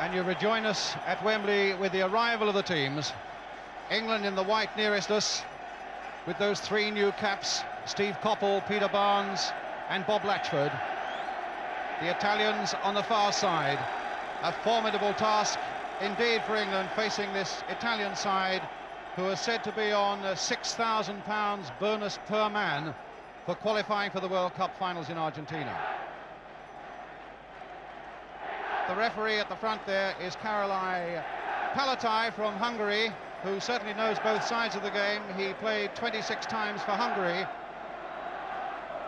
And you rejoin us at Wembley with the arrival of the teams. England in the white nearest us, with those three new caps, Steve Coppell, Peter Barnes and Bob Latchford. The Italians on the far side. A formidable task indeed for England, facing this Italian side, who are said to be on £6,000 bonus per man for qualifying for the World Cup finals in Argentina. The referee at the front there is Karolai Palatai from Hungary, who certainly knows both sides of the game. He played 26 times for Hungary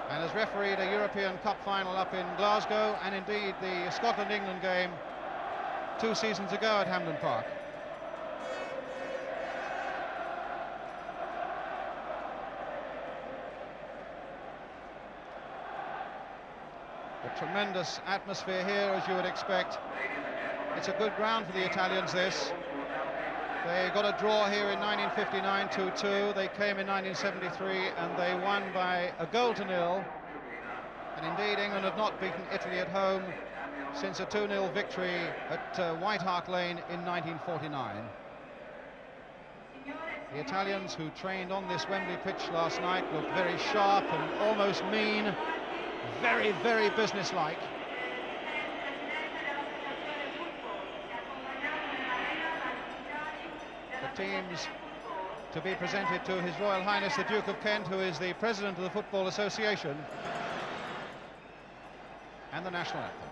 and has refereed a European Cup final up in Glasgow, and indeed the Scotland-England game 2 seasons ago at Hampden Park. A tremendous atmosphere here, as you would expect. It's a good ground for the Italians, this. They got a draw here in 1959, 2-2. They came in 1973 and they won by a goal to nil. And indeed, England have not beaten Italy at home since a 2-0 victory at White Hart Lane in 1949. The Italians, who trained on this Wembley pitch last night, looked very sharp and almost mean. Very, very businesslike. The teams to be presented to His Royal Highness the Duke of Kent, who is the President of the Football Association, and the national anthem.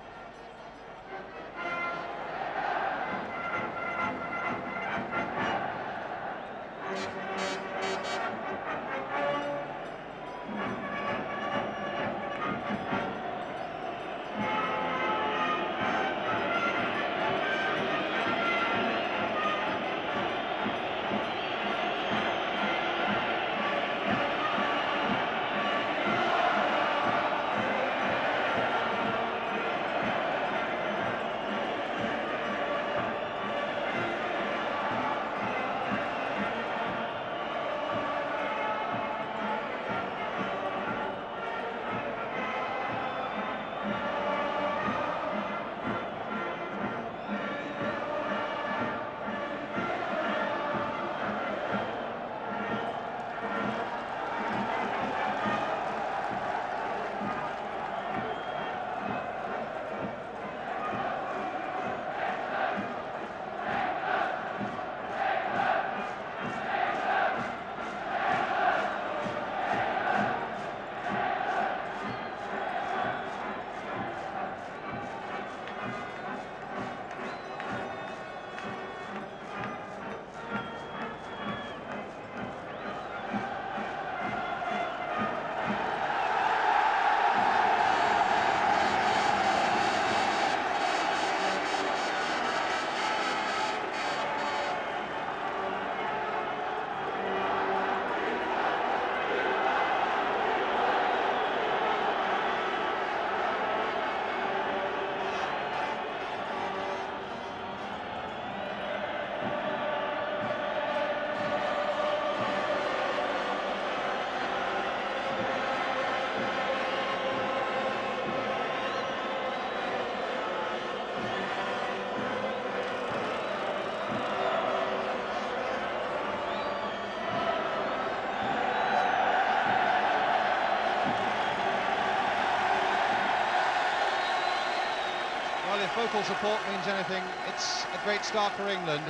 If vocal support means anything, it's a great start for England.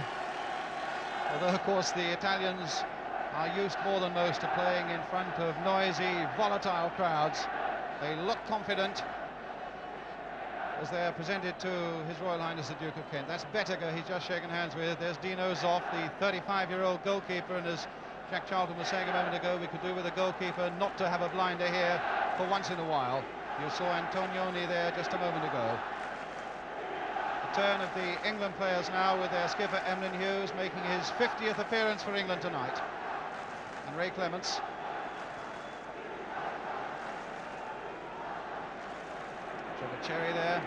Although, of course, the Italians are used more than most to playing in front of noisy, volatile crowds. They look confident as they are presented to His Royal Highness the Duke of Kent. That's Bettega he's just shaken hands with. There's Dino Zoff, the 35-year-old goalkeeper, and as Jack Charlton was saying a moment ago, we could do with a goalkeeper not to have a blinder here for once in a while. You saw Antognoni there just a moment ago. Turn of the England players now, with their skipper Emlyn Hughes making his 50th appearance for England tonight, and Ray Clements. Trevor Cherry there.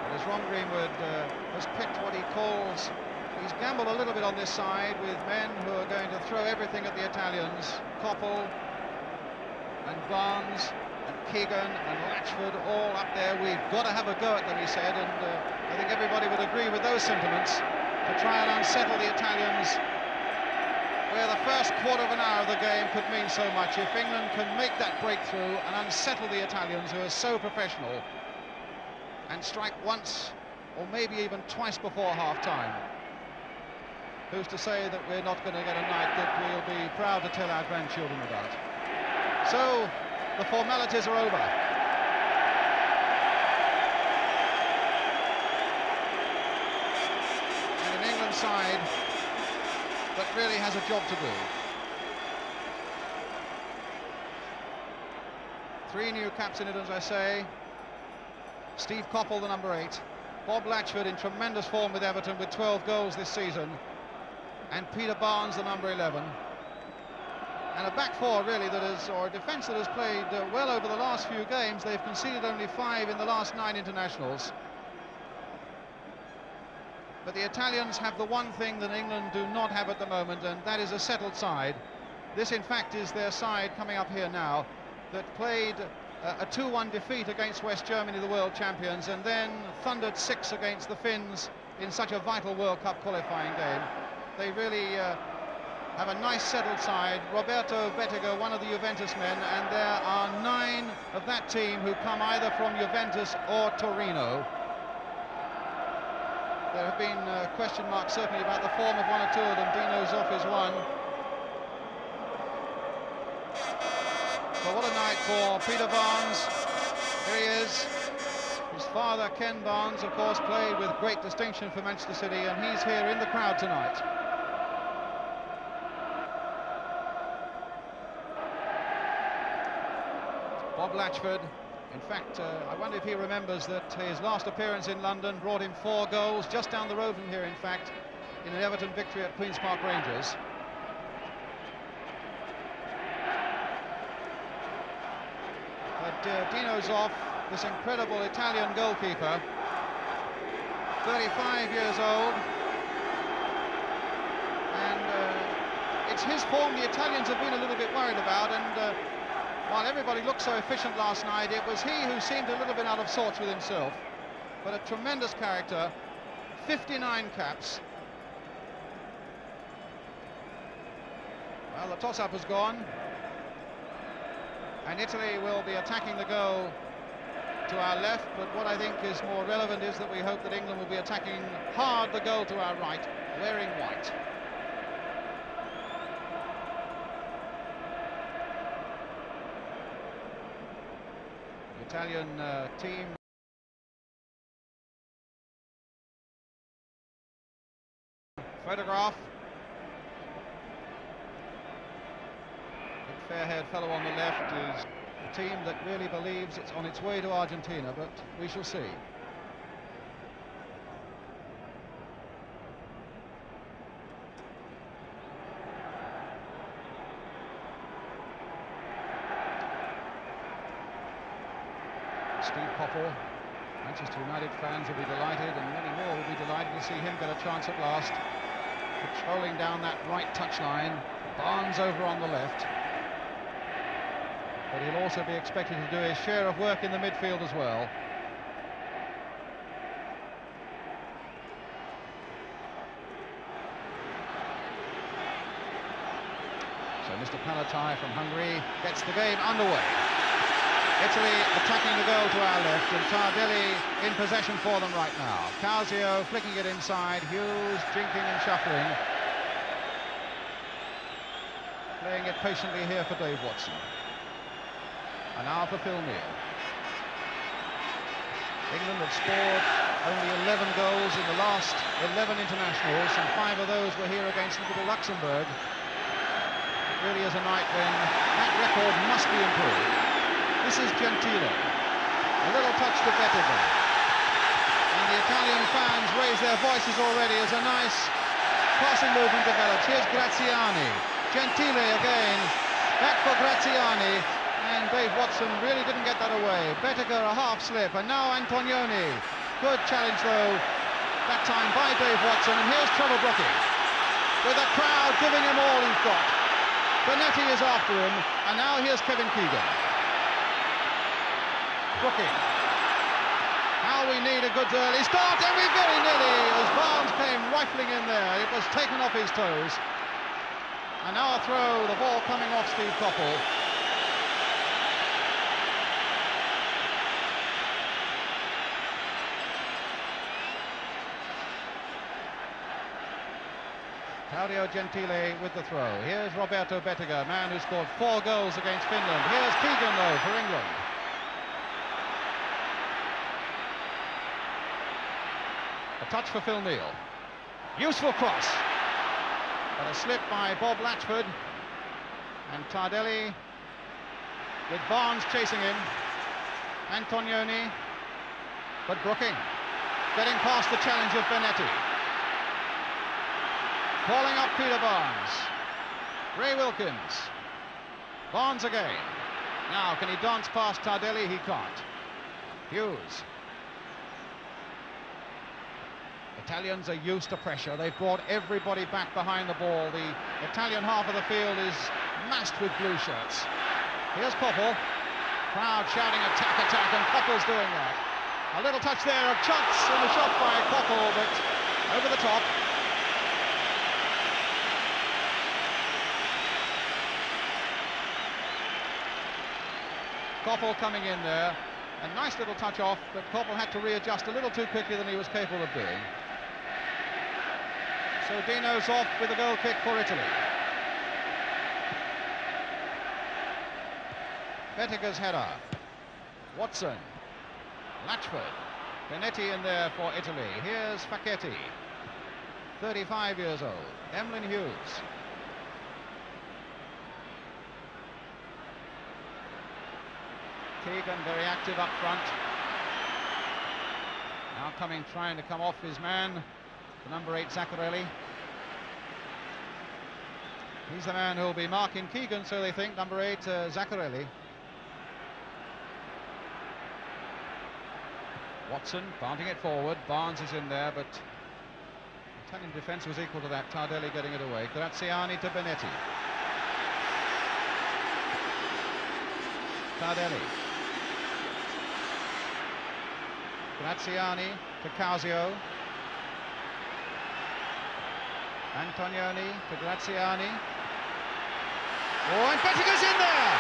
And as Ron Greenwood has picked what he calls, he's gambled a little bit on this side with men who are going to throw everything at the Italians. Coppell and Barnes and Keegan and Latchford all up there. We've got to have a go at them, he said, and I think everybody would agree with those sentiments, to try and unsettle the Italians, where the first quarter of an hour of the game could mean so much. If England can make that breakthrough and unsettle the Italians, who are so professional, and strike once or maybe even twice before half-time, who's to say that we're not going to get a night that we'll be proud to tell our grandchildren about? So the formalities are over. And an England side that really has a job to do. 3 new caps in it, as I say. Steve Coppell, the number 8. Bob Latchford in tremendous form with Everton with 12 goals this season. And Peter Barnes, the number 11. And a back four, really, that is, or a defence that has played well over the last few games. They've conceded only 5 in the last 9 internationals. But the Italians have the one thing that England do not have at the moment, and that is a settled side. This, in fact, is their side coming up here now, that played a 2-1 defeat against West Germany, the world champions, and then thundered 6 against the Finns in such a vital World Cup qualifying game. They really have a nice settled side. Roberto Bettega, one of the Juventus men, and there are 9 of that team who come either from Juventus or Torino. There have been question marks certainly about the form of 1 or 2 of them. Dino Zoff is one. But what a night for Peter Barnes. Here he is. His father, Ken Barnes, of course, played with great distinction for Manchester City, and he's here in the crowd tonight. Bob Latchford, in fact, I wonder if he remembers that his last appearance in London brought him 4 goals, just down the road from here, in fact, in an Everton victory at Queen's Park Rangers. But Dino Zoff, this incredible Italian goalkeeper, 35 years old, and it's his form the Italians have been a little bit worried about, and while everybody looked so efficient last night, it was he who seemed a little bit out of sorts with himself. But a tremendous character, 59 caps. Well, the toss-up has gone, and Italy will be attacking the goal to our left, but what I think is more relevant is that we hope that England will be attacking hard the goal to our right, wearing white. The Italian team photograph. The fair-haired fellow on the left is a team that really believes it's on its way to Argentina, but we shall see. Steve Coppell, Manchester United fans will be delighted, and many more will be delighted to see him get a chance at last. Patrolling down that right touchline, Barnes over on the left. But he'll also be expected to do his share of work in the midfield as well. So Mr. Palatai from Hungary gets the game underway. Italy attacking the goal to our left, and Tardelli in possession for them right now. Causio flicking it inside, Hughes jinking and shuffling. Playing it patiently here for Dave Watson. And now for Phil Neal. England have scored only 11 goals in the last 11 internationals, and 5 of those were here against little Luxembourg. It really is a night when that record must be improved. This is Gentile, a little touch to Bettega, and the Italian fans raise their voices already as a nice passing movement develops. Here's Graziani, Gentile again, back for Graziani, and Dave Watson really didn't get that away. Bettega a half slip, and now Antognoni, good challenge though, that time by Dave Watson, and here's Trevor Brooking, with the crowd giving him all he's got. Benetti is after him, and now here's Kevin Keegan. Brooking. How we need a good early start, and we very nearly, as Barnes came rifling in there, it was taken off his toes. And now a throw, the ball coming off Steve Coppell. Claudio Gentile with the throw. Here's Roberto Bettega, man who scored 4 goals against Finland. Here's Keegan, though, for England. A touch for Phil Neal. Useful cross. But a slip by Bob Latchford. And Tardelli, with Barnes chasing him. Antognoni. But Brooking getting past the challenge of Benetti. Calling up Peter Barnes. Ray Wilkins. Barnes again. Now, can he dance past Tardelli? He can't. Hughes. Italians are used to pressure. They've brought everybody back behind the ball. The Italian half of the field is massed with blue shirts. Here's Coppell. Crowd shouting attack, attack, and Coppell's doing that. A little touch there, a chance in the shot by Coppell, but over the top. Coppell coming in there. A nice little touch off, but Coppell had to readjust a little too quickly than he was capable of doing. So Dino Zoff with a goal kick for Italy. Bettega's header. Watson. Latchford. Benetti in there for Italy. Here's Facchetti. 35 years old. Emlyn Hughes. Keegan very active up front. Now trying to come off his man, the number 8 Zaccarelli. He's the man who will be marking Keegan, so they think, number 8 Zaccarelli. Watson planting it forward. Barnes is in there, but Italian defence was equal to that. Tardelli getting it away. Graziani to Benetti. Tardelli. Graziani to Causio. Antognoni to Graziani. Oh, and Bettega's in there!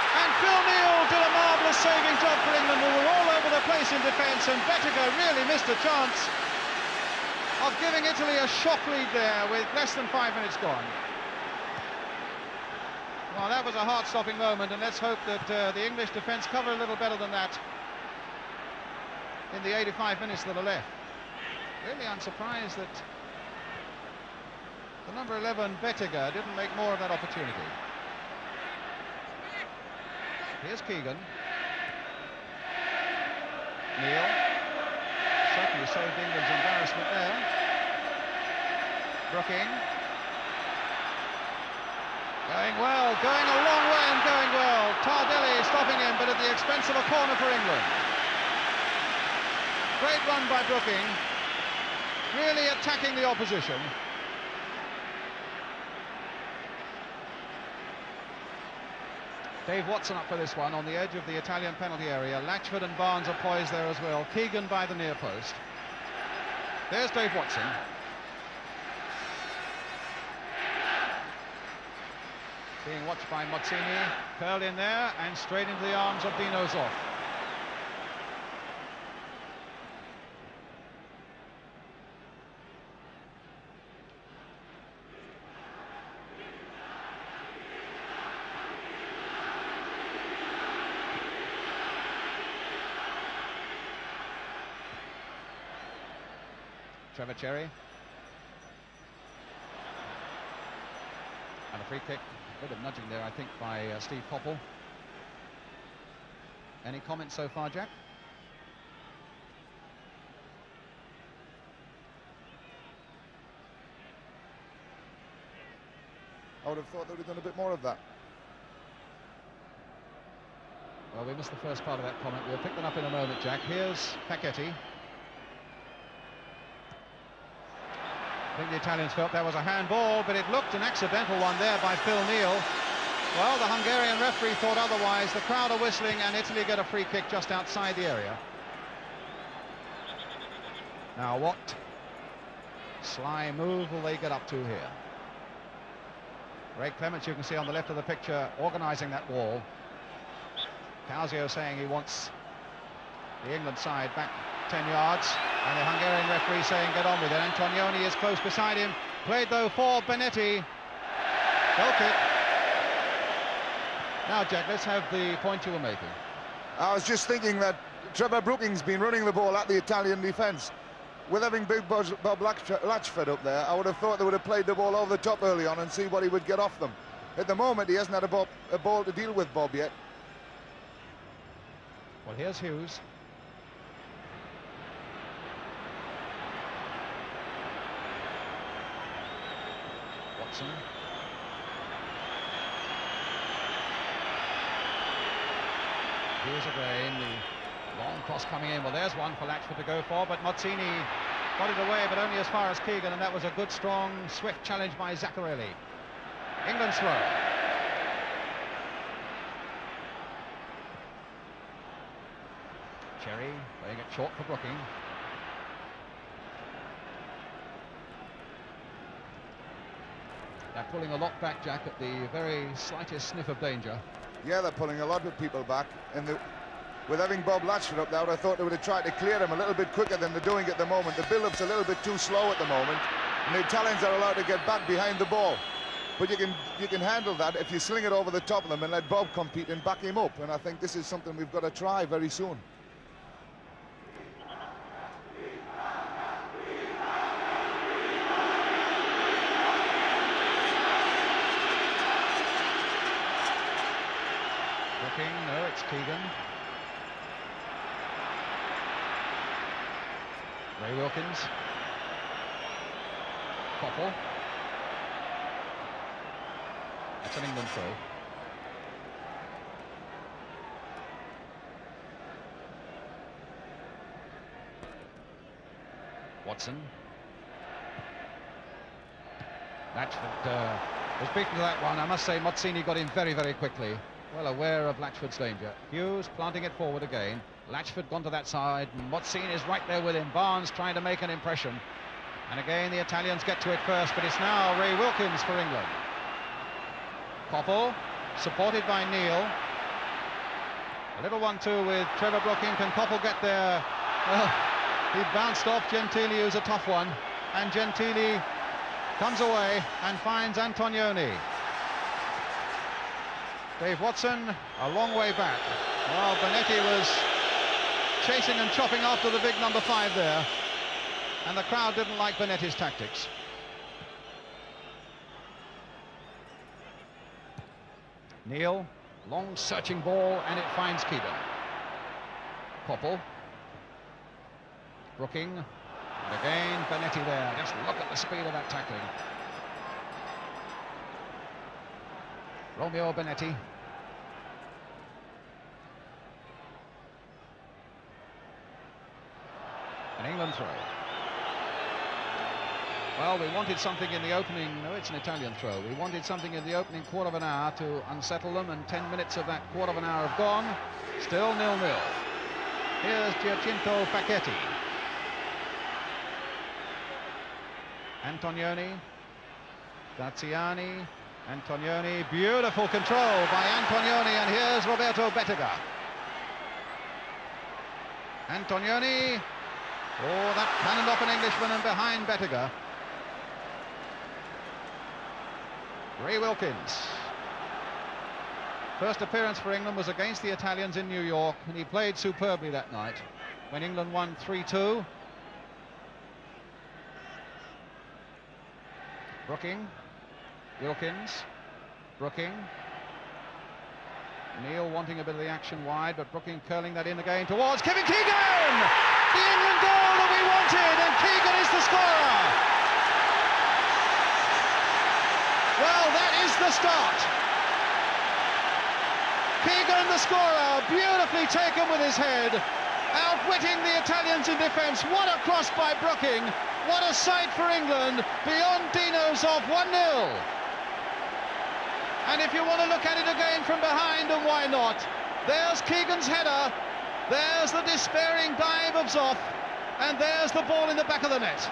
And Phil Neal did a marvellous saving job for England, who were all over the place in defence, and Bettega really missed a chance of giving Italy a shock lead there with less than 5 minutes gone. Well, that was a heart-stopping moment, and let's hope that the English defence cover a little better than that in the 85 minutes that are left. Really, I'm surprised that the number 11 Bettega didn't make more of that opportunity. Here's Keegan. Neal certainly saved England's embarrassment there. Brooking. Going well, going a long way and going well. Tardelli stopping him, but at the expense of a corner for England. Great run by Brooking, really attacking the opposition. Dave Watson up for this one on the edge of the Italian penalty area. Latchford and Barnes are poised there as well. Keegan by the near post. There's Dave Watson. Being watched by Mazzini. Curl in there and straight into the arms of Dino Zoff. Trevor Cherry. And a free kick. A bit of nudging there, I think, by Steve Coppell. Any comments so far, Jack? I would have thought they would have done a bit more of that. Well, we missed the first part of that comment. We'll pick that up in a moment, Jack. Here's Facchetti. I think the Italians felt there was a handball, but it looked an accidental one there by Phil Neal. Well, the Hungarian referee thought otherwise. The crowd are whistling and Italy get a free kick just outside the area. Now what sly move will they get up to here? Ray Clements, you can see on the left of the picture, organising that wall. Causio saying he wants the England side back 10 yards, and the Hungarian referee saying get on with it. Antognoni is close beside him. Played though for Benetti. Goal kick. Now, Jack, let's have the point you were making. I was just thinking that Trevor Brooking's been running the ball at the Italian defence. With having big Bob Latchford up there, I would have thought they would have played the ball over the top early on and see what he would get off them. At the moment, he hasn't had a ball to deal with Bob yet. Well, here's Hughes. Watson. Hughes again, the long cross coming in. Well, there's one for Latchford to go for, but Mazzini got it away, but only as far as Keegan, and that was a good, strong, swift challenge by Zaccarelli. England's throw. Cherry playing it short for Brooking. They're pulling a lot back, Jack, at the very slightest sniff of danger. Yeah, they're pulling a lot of people back, and with having Bob Latchford up there, I thought they would have tried to clear him a little bit quicker than they're doing at the moment. The build-up's a little bit too slow at the moment, and the Italians are allowed to get back behind the ball. But you can handle that if you sling it over the top of them and let Bob compete and back him up, and I think this is something we've got to try very soon. No, it's Keegan. Ray Wilkins. Popple. That's an England throw. Watson. Latchford was beaten to that one. I must say Mazzini got in very, very quickly. Well aware of Latchford's danger. Hughes planting it forward again. Latchford gone to that side. Mazzini is right there with him. Barnes trying to make an impression. And again, the Italians get to it first, but it's now Ray Wilkins for England. Popple, supported by Neil. A little 1-2 with Trevor Brooking. Can Popple get there? Well, he bounced off Gentili, who's a tough one. And Gentili comes away and finds Antognoni. Dave Watson, a long way back. Well, Benetti was chasing and chopping after the big number 5 there. And the crowd didn't like Benetti's tactics. Neil, long searching ball, and it finds Keegan. Popple. Brooking. And again, Benetti there. Just look at the speed of that tackling. Romeo Benetti. An England throw. Well, we wanted something in the opening. No, it's an Italian throw. We wanted something in the opening quarter of an hour to unsettle them, and 10 minutes of that quarter of an hour have gone. Still 0-0. Here's Giacinto Facchetti. Antognoni. Graziani. Antognoni, beautiful control by Antognoni, and here's Roberto Bettega. Antognoni, oh, that cannoned off an Englishman and behind Bettega. Ray Wilkins. First appearance for England was against the Italians in New York, and he played superbly that night when England won 3-2. Brooking. Wilkins, Brooking, Neil wanting a bit of the action wide, but Brooking curling that in again towards Kevin Keegan! The England goal that we wanted, and Keegan is the scorer! Well, that is the start. Keegan, the scorer, beautifully taken with his head, outwitting the Italians in defence. What a cross by Brooking! What a sight for England, beyond Dino Zoff, 1-0. And if you want to look at it again from behind, and why not? There's Keegan's header, there's the despairing dive of Zoff, and there's the ball in the back of the net.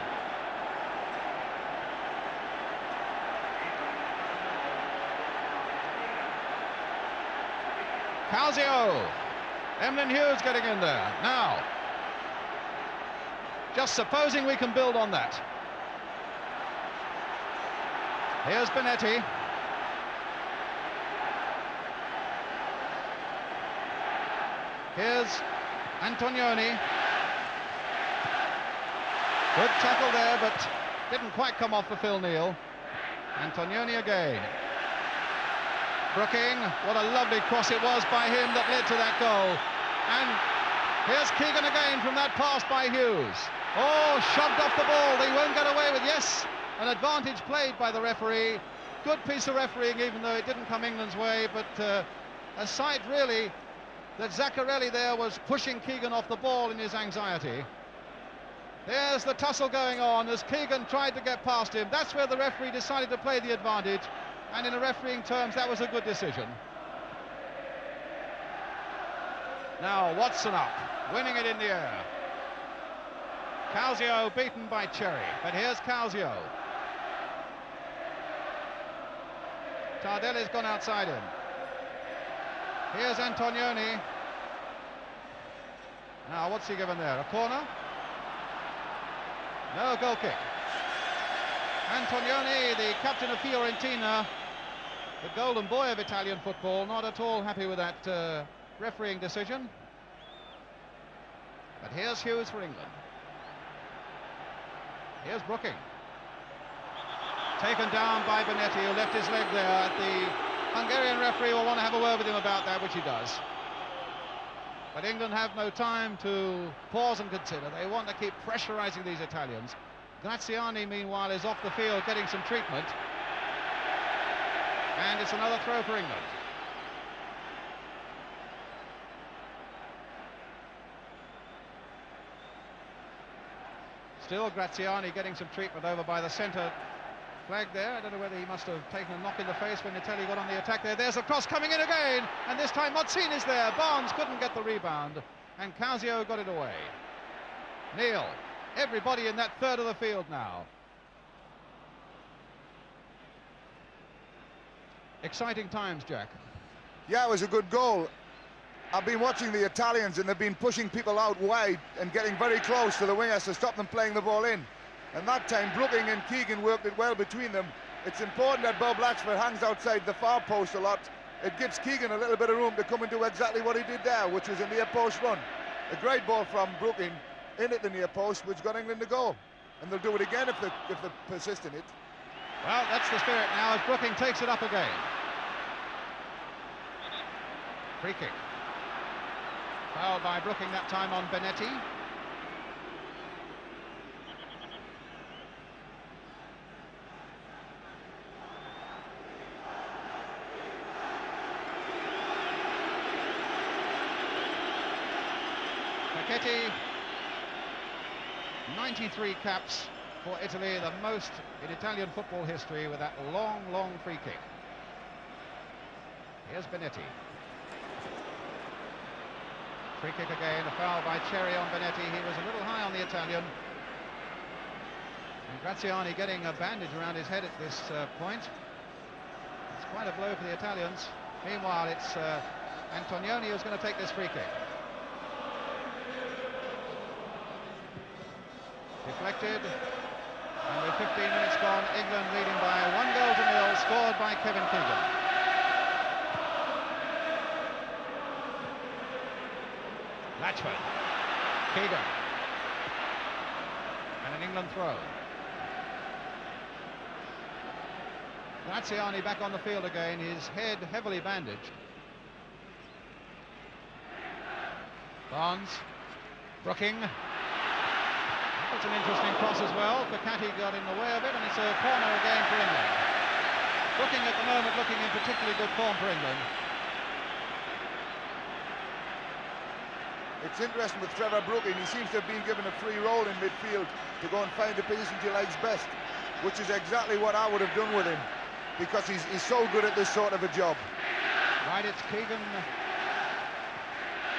Causio, Emlyn Hughes getting in there. Now, just supposing we can build on that. Here's Benetti. Here's Antognoni. Good tackle there, but didn't quite come off for Phil Neal. Antognoni again. Brooking, what a lovely cross it was by him that led to that goal. And here's Keegan again from that pass by Hughes. Oh, shoved off the ball, they won't get away with, yes, an advantage played by the referee. Good piece of refereeing, even though it didn't come England's way, but a sight really that Zaccarelli there was pushing Keegan off the ball in his anxiety. There's the tussle going on as Keegan tried to get past him. That's where the referee decided to play the advantage, and in a refereeing terms that was a good decision. Now Watson up, winning it in the air. Causio beaten by Cherry, but here's Causio. Tardelli's gone outside him. Here's Antognoni. Now what's he given there, a corner? No, goal kick. Antognoni, the captain of Fiorentina, the golden boy of Italian football, not at all happy with that refereeing decision. But here's Hughes for England. Here's Brooking. Taken down by Benetti, who left his leg there. The Hungarian referee will want to have a word with him about that, which he does. But England have no time to pause and consider. They want to keep pressurising these Italians. Graziani, meanwhile, is off the field getting some treatment. And it's another throw for England. Still Graziani getting some treatment over by the centre flag there. I don't know whether he must have taken a knock in the face when Italy got on the attack there. There's a cross coming in again, and this time Mozzini's there. Barnes couldn't get the rebound, and Causio got it away. Neal, everybody in that third of the field now. Exciting times, Jack. Yeah, it was a good goal. I've been watching the Italians, and they've been pushing people out wide and getting very close to the wingers to stop them playing the ball in. And that time, Brooking and Keegan worked it well between them. It's important that Bob Latchford hangs outside the far post a lot. It gives Keegan a little bit of room to come and do exactly what he did there, which was a near post run. A great ball from Brooking in at the near post, which got England to go. And they'll do it again if they persist in it. Well, that's the spirit now as Brooking takes it up again. Free kick. Foul by Brooking that time on Benetti. Paquetti, 93 caps for Italy, the most in Italian football history with that long, long free kick. Here's Benetti. Free kick again, a foul by Cherry on Benetti. He was a little high on the Italian. And Graziani getting a bandage around his head at this point. It's quite a blow for the Italians. Meanwhile, it's Antognoni who's going to take this free kick. Deflected. And with 15 minutes gone, England leading by 1-0, scored by Kevin Keegan. Latchford, Keegan, and an England throw. Graziani back on the field again, his head heavily bandaged. Barnes, Brooking. That's an interesting cross as well. Paquetti got in the way of it, and it's a corner again for England. Brooking at the moment looking in particularly good form for England. It's interesting with Trevor Brooking, he seems to have been given a free role in midfield to go and find the position he likes best, which is exactly what I would have done with him. because he's so good at this sort of a job. Right, it's Keegan.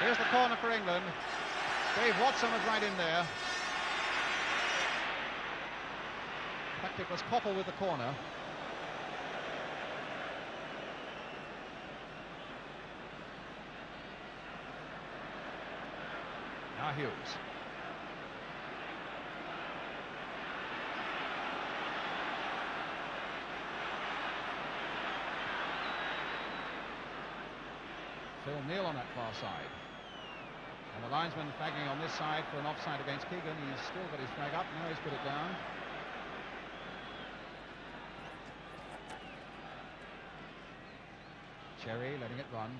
Here's the corner for England. Dave Watson was right in there. In fact, it was Koppel with the corner. Now Hughes. Phil Neal on that far side. And the linesman flagging on this side for an offside against Keegan. He's still got his flag up. Now he's put it down. Cherry letting it run.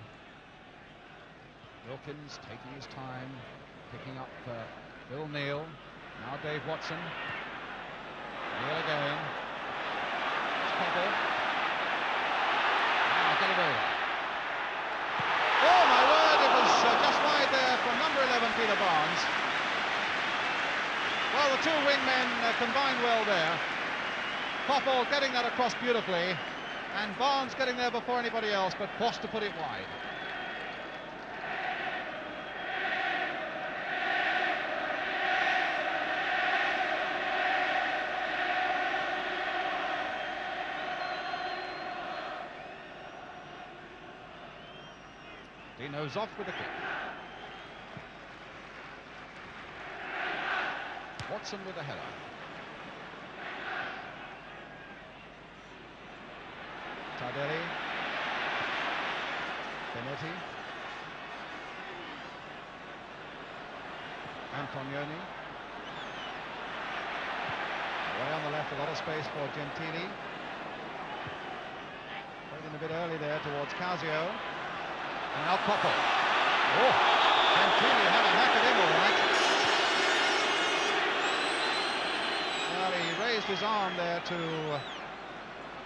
Wilkins taking his time, picking up Phil Neal. Now Dave Watson. Neal again. It's Koppel. Now get it over. Oh my word, it was just wide there from number 11, Peter Barnes. Well, the two wingmen combined well there. Koppel getting that across beautifully, and Barnes getting there before anybody else, but forced to put it wide. Zoff with the kick. Watson with the header. Tardelli. Benetti. Antognoni. Away on the left, a lot of space for Gentili. Played in a bit early there towards Causio. And now Koppel. Oh, Gentili had a hack at him, all right. Well, he raised his arm there to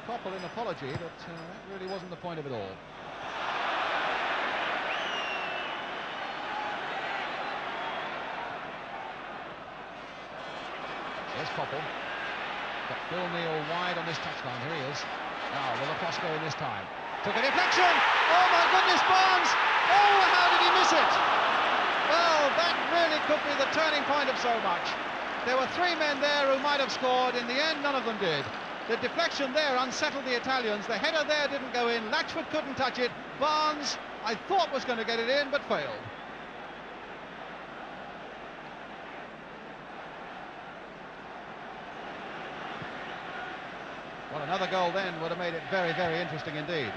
Koppel in apology, but that really wasn't the point of it all. There's Koppel. Got Phil Neal wide on this touchline. Here he is. Now, will the cross go in this time? Took a deflection. Oh my goodness, Barnes! Oh, how did he miss it? Well, that really could be the turning point of so much. There were three men there who might have scored. In the end, none of them did. The deflection there unsettled the Italians. The header there didn't go in. Latchford couldn't touch it. Barnes, I thought, was going to get it in, but failed. Well, another goal then would have made it very, very interesting indeed.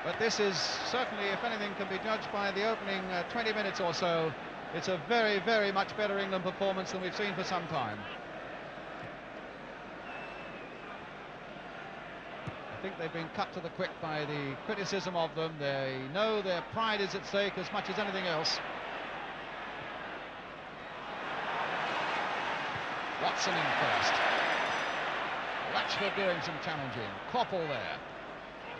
But this is certainly, if anything can be judged by the opening 20 minutes or so, it's a very, very much better England performance than we've seen for some time. I think they've been cut to the quick by the criticism of them. They know their pride is at stake as much as anything else. Watson in first. Latchford doing some challenging. Koppel there.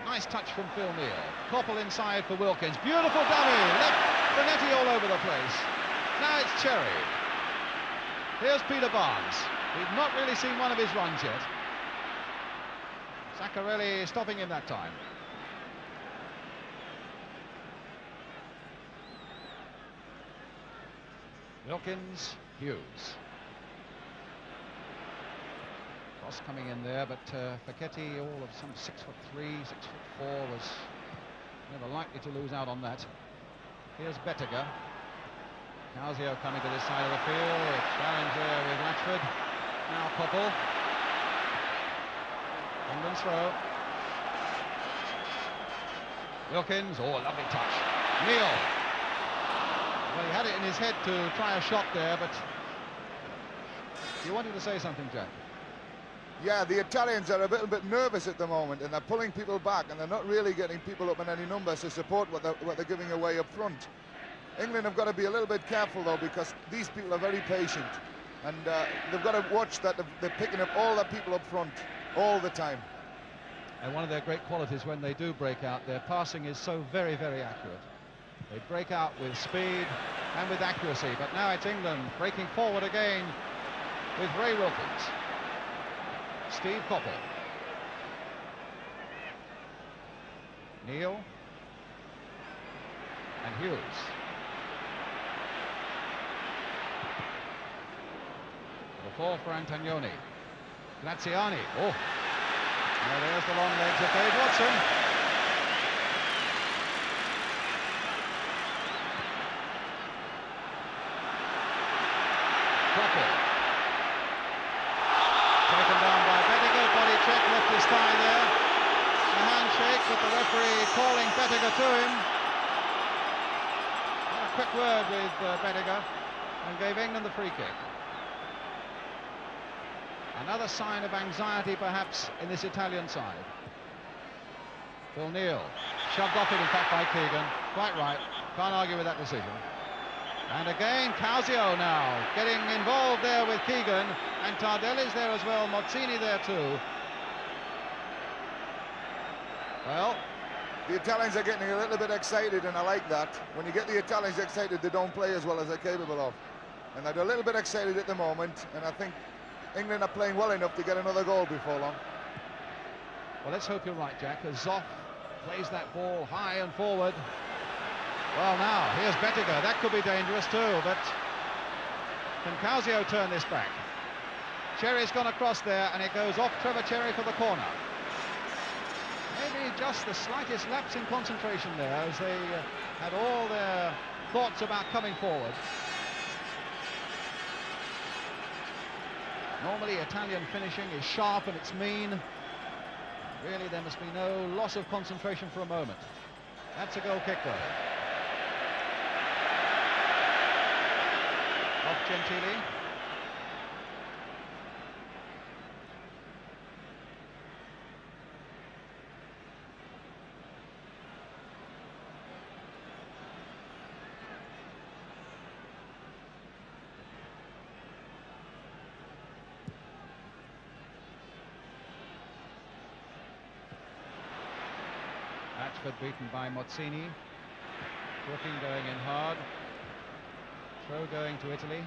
Nice touch from Phil Neal. Koppel inside for Wilkins. Beautiful dummy. Left Benetti all over the place. Now it's Cherry. Here's Peter Barnes. We've not really seen one of his runs yet. Zaccarelli stopping him that time. Wilkins, Hughes. Cross coming in there, but Facchetti, all of some 6'3", 6'4", was never likely to lose out on that. Here's Bettega. Causio coming to this side of the field. Challenge there with Latchford. Now Koppel. England's throw. Wilkins. Oh, a lovely touch. Neal. Well, he had it in his head to try a shot there, but you wanted to say something, Jack? Yeah, the Italians are a little bit nervous at the moment, and they're pulling people back, and they're not really getting people up in any numbers to support what they're giving away up front. England have got to be a little bit careful, though, because these people are very patient, and they've got to watch that they're picking up all the people up front all the time. And one of their great qualities when they do break out, their passing is so very, very accurate. They break out with speed and with accuracy, but now it's England breaking forward again with Ray Wilkins. Steve Koppel. Neal. And Hughes. The fall for Antognoni. Graziani. Oh. Well, there's the long legs of Dave Watson. Taken down by Bettega, body check, left his thigh there. A handshake with the referee calling Bettega to him. Had a quick word with Bettega and gave England the free kick. Another sign of anxiety perhaps in this Italian side. Phil Neal, shoved off it in fact by Keegan. Quite right, can't argue with that decision. And again, Causio now getting involved there with Keegan, and Tardelli's there as well, Mozzini there too. Well, the Italians are getting a little bit excited, and I like that. When you get the Italians excited, they don't play as well as they're capable of. And they're a little bit excited at the moment, and I think England are playing well enough to get another goal before long. Well, let's hope you're right, Jack, as Zoff plays that ball high and forward. Well, now, here's Bettega. That could be dangerous too, but can Causio turn this back? Cherry's gone across there, and it goes off Trevor Cherry for the corner. Maybe just the slightest lapse in concentration there, as they had all their thoughts about coming forward. Normally, Italian finishing is sharp and it's mean. Really, there must be no loss of concentration for a moment. That's a goal kick, though. Off Gentili. Ashford beaten by Mozzini. Brooking going in hard. Throw going to Italy.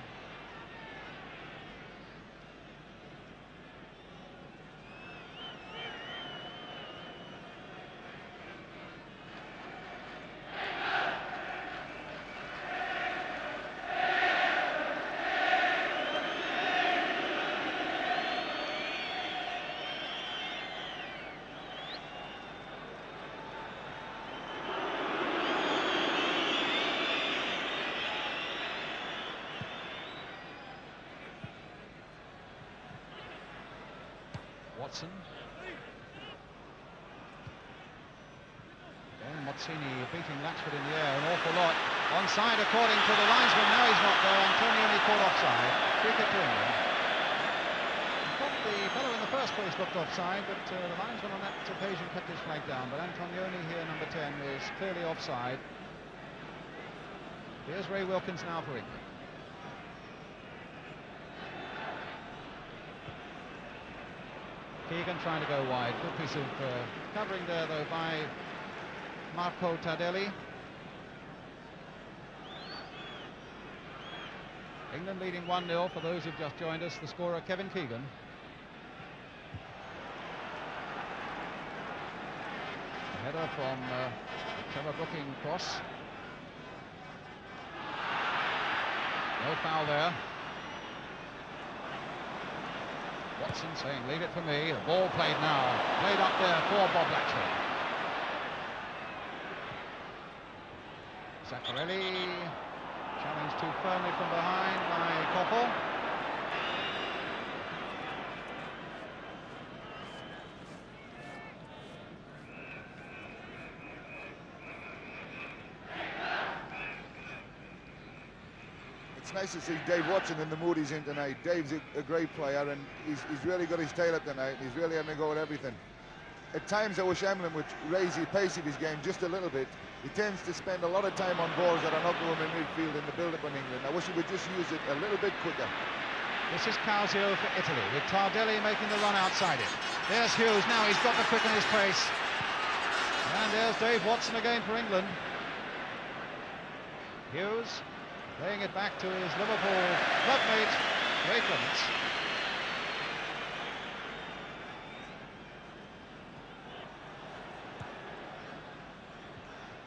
Watson. And Mozzini beating Latchford in the air an awful lot. Onside according to the linesman. Now he's not there. Antognoni called offside. Free kick to England. I thought the fellow in the first place looked offside, but the linesman on that occasion kept his flag down. But Antognoni here, number 10, is clearly offside. Here's Ray Wilkins now for England. Keegan trying to go wide. Good piece of covering there, though, by Marco Tardelli. England leading 1-0 for those who've just joined us. The scorer, Kevin Keegan. A header from Trevor Brooking cross. No foul there. Watson saying, leave it for me. The ball played now. Played up there for Bob Latchford. Zaccarelli challenged too firmly from behind by Koppel. It's nice to see Dave Watson in the mood he's in tonight. Dave's a great player, and he's really got his tail up tonight. He's really having a go at everything. At times I wish Emlyn would raise the pace of his game just a little bit. He tends to spend a lot of time on balls that are not going in midfield in the build-up on England. I wish he would just use it a little bit quicker. This is Causio for Italy, with Tardelli making the run outside it. There's Hughes, now he's got to quicken his pace. And there's Dave Watson again for England. Hughes laying it back to his Liverpool clubmate, Ray Clements.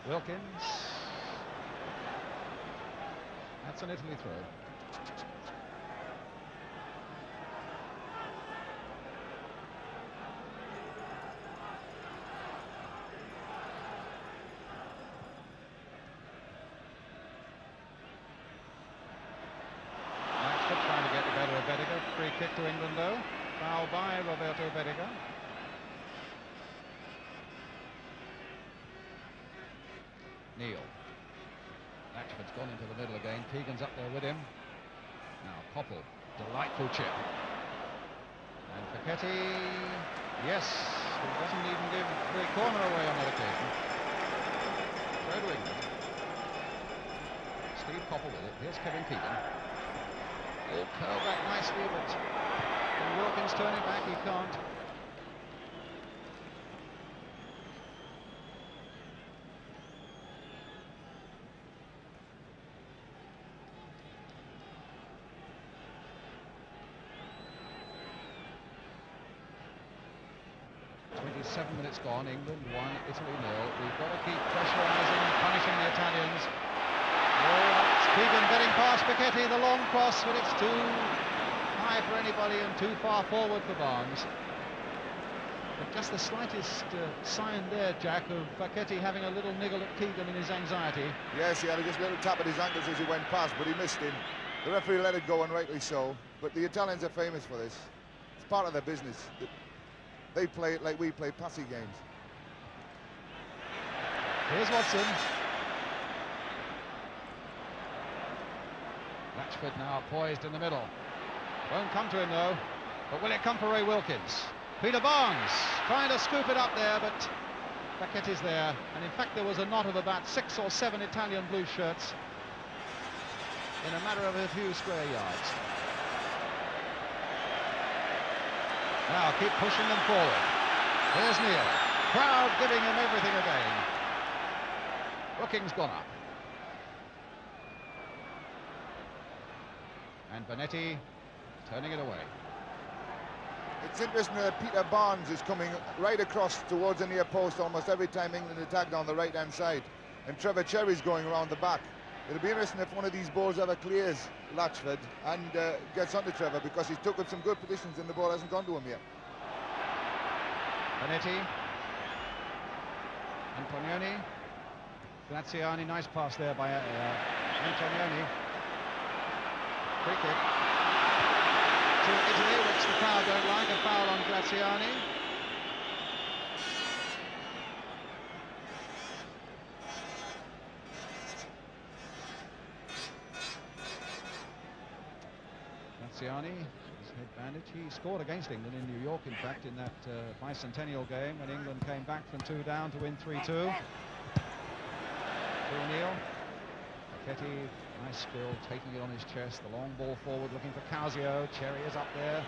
Wilkins. That's an Italy throw. Maxford trying to get the better of Bettega. Free kick to England though. Foul by Roberto Bettega. Neil. Latchford's gone into the middle again. Keegan's up there with him. Now Koppel. Delightful chip. And Facchetti. Yes. He doesn't even give the corner away on that occasion. Throw to England. Steve Koppel with it. Here's Kevin Keegan. Oh, curl back nicely, but when Wilkins turning back, he can't. Seven minutes gone, England 1, Italy 0. We've got to keep pressurising and punishing the Italians. Oh, it's Keegan getting past Facchetti, the long cross, but it's too high for anybody and too far forward for Barnes. But just the slightest sign there, Jack, of Facchetti having a little niggle at Keegan in his anxiety. Yes, he had just a little tap at his ankles as he went past, but he missed him. The referee let it go, and rightly so. But the Italians are famous for this. It's part of their business. They play it like we play passy games. Here's Watson. Latchford now poised in the middle. Won't come to him though. But will it come for Ray Wilkins? Peter Barnes trying to scoop it up there, but Facchetti's there. And in fact there was a knot of about 6 or 7 Italian blue shirts in a matter of a few square yards. Now keep pushing them forward. Here's Neil. Crowd giving him everything again. Brooking's gone up. And Bonetti turning it away. It's interesting that Peter Barnes is coming right across towards the near post almost every time England attack down the right-hand side. And Trevor Cherry's going around the back. It'll be interesting if one of these balls ever clears Latchford and gets onto Trevor, because he's took up some good positions and the ball hasn't gone to him yet. Bonetti. Antognoni. Graziani, nice pass there by Antognoni. Free kick to Italy, which the crowd don't like. A foul on Graziani. Graziani, his head bandage. He scored against England in New York, in fact, in that bicentennial game when England came back from 2 down to win 3-2. Neil. Facchetti, nice skill, taking it on his chest. The long ball forward, looking for Causio. Cherry is up there.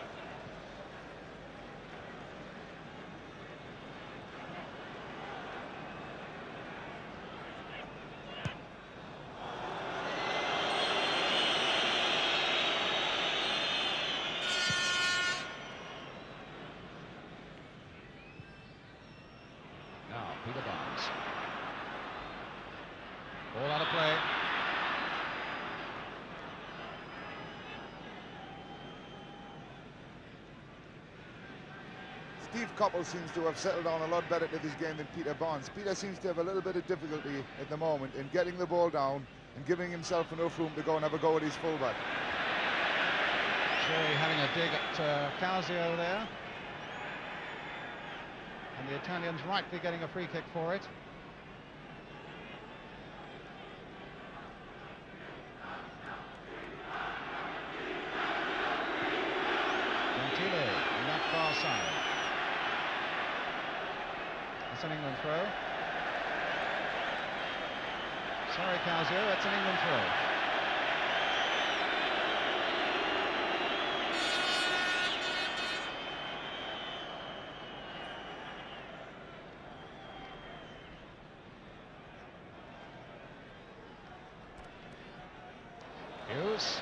Now, Peter Barnes. All out of play. Steve Koppel seems to have settled down a lot better to this game than Peter Barnes. Peter seems to have a little bit of difficulty at the moment in getting the ball down and giving himself enough room to go and have a go at his fullback. Cherry having a dig at Causio there. And the Italians rightly getting a free kick for it. Gentile on that far side. That's an England throw. Sorry, Causio, that's an England throw. Hughes.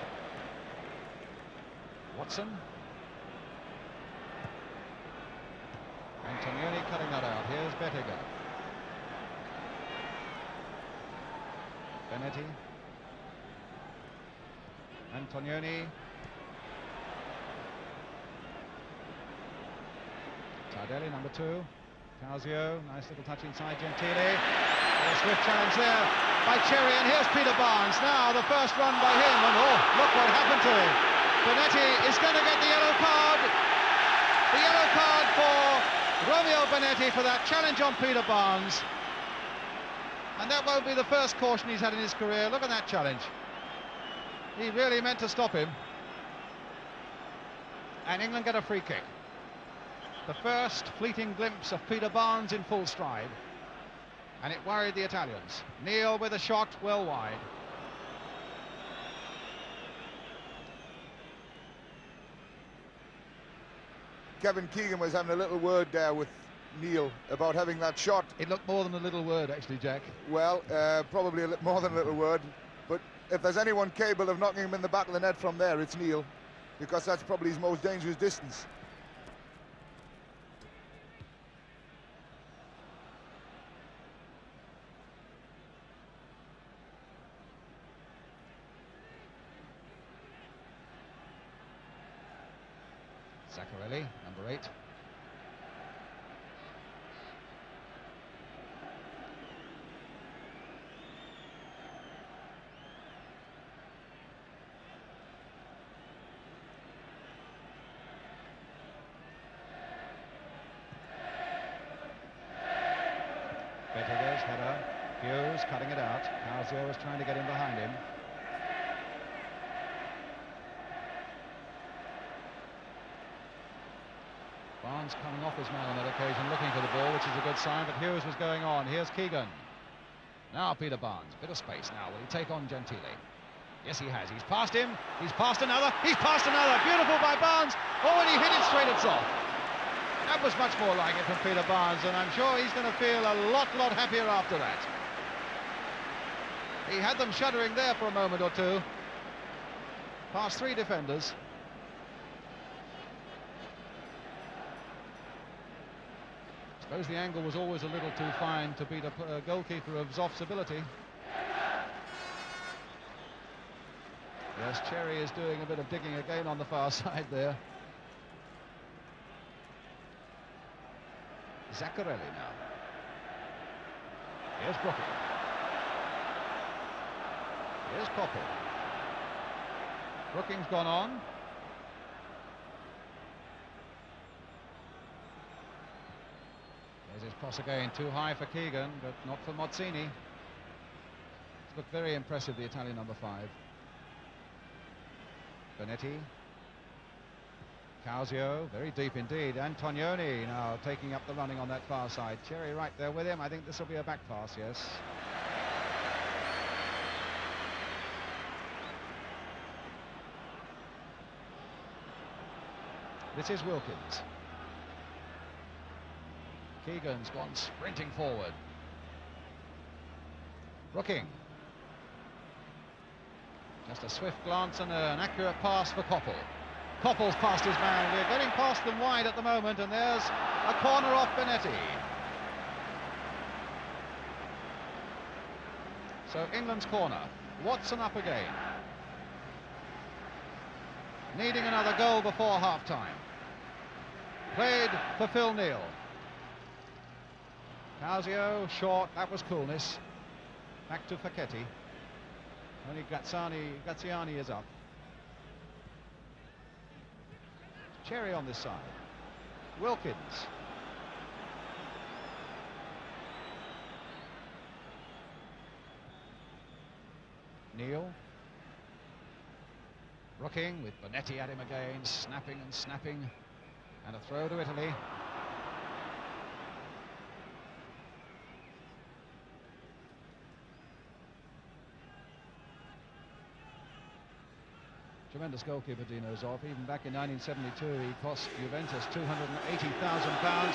Watson. Antognoni cutting that out. Here's Bettega. Benetti. Antognoni. Tardelli, number 2. Causio, nice little touch inside Gentile. A swift challenge there by Cherry, and here's Peter Barnes. Now the first run by him, and oh, look what happened to him. Benetti is going to get the yellow card. The yellow card for Romeo Benetti for that challenge on Peter Barnes. And that won't be the first caution he's had in his career. Look at that challenge. He really meant to stop him. And England get a free kick. The first fleeting glimpse of Peter Barnes in full stride. And it worried the Italians. Neil with a shot well wide. Kevin Keegan was having a little word there with Neil about having that shot. It looked more than a little word, actually, Jack. Well, probably more than a little word. But if there's anyone capable of knocking him in the back of the net from there, it's Neil, because that's probably his most dangerous distance. Zaccarelli, number 8. Bettega's header. Hughes cutting it out. Causio was trying to get in behind him. Barnes coming off his man on that occasion, looking for the ball, which is a good sign, but Hughes was going on. Here's Keegan. Now Peter Barnes, bit of space now. Will he take on Gentile? Yes, he has. He's passed him. He's passed another. He's passed another. Beautiful by Barnes. Oh, and he hit it straight at Zoff. That was much more like it from Peter Barnes, and I'm sure he's going to feel a lot happier after that. He had them shuddering there for a moment or two. Past 3 defenders. I suppose the angle was always a little too fine to beat a goalkeeper of Zoff's ability. Yes, Cherry is doing a bit of digging again on the far side there. Zaccarelli now. Here's Brooking. Here's Futbol. Brooking's gone on. There's his cross again, too high for Keegan, but not for Mazzini. It's looked very impressive, the Italian number 5. Benetti. Causio, very deep indeed. Antognoni now taking up the running on that far side. Cherry right there with him. I think this will be a back pass, yes. This is Wilkins. Keegan's gone sprinting forward. Brooking. Just a swift glance and an accurate pass for Futbol. Futbol's past his man. We're getting past them wide at the moment, and there's a corner off Benetti. So England's corner. Watson up again. Needing another goal before half-time. Played for Phil Neal. Causio, short, that was coolness. Back to Facchetti. Only Graziani is up. Cherry on this side. Wilkins. Neal. Brooking with Benetti at him again, snapping and snapping. And a throw to Italy. Tremendous goalkeeper, Dino Zoff. Even back in 1972, he cost Juventus £280,000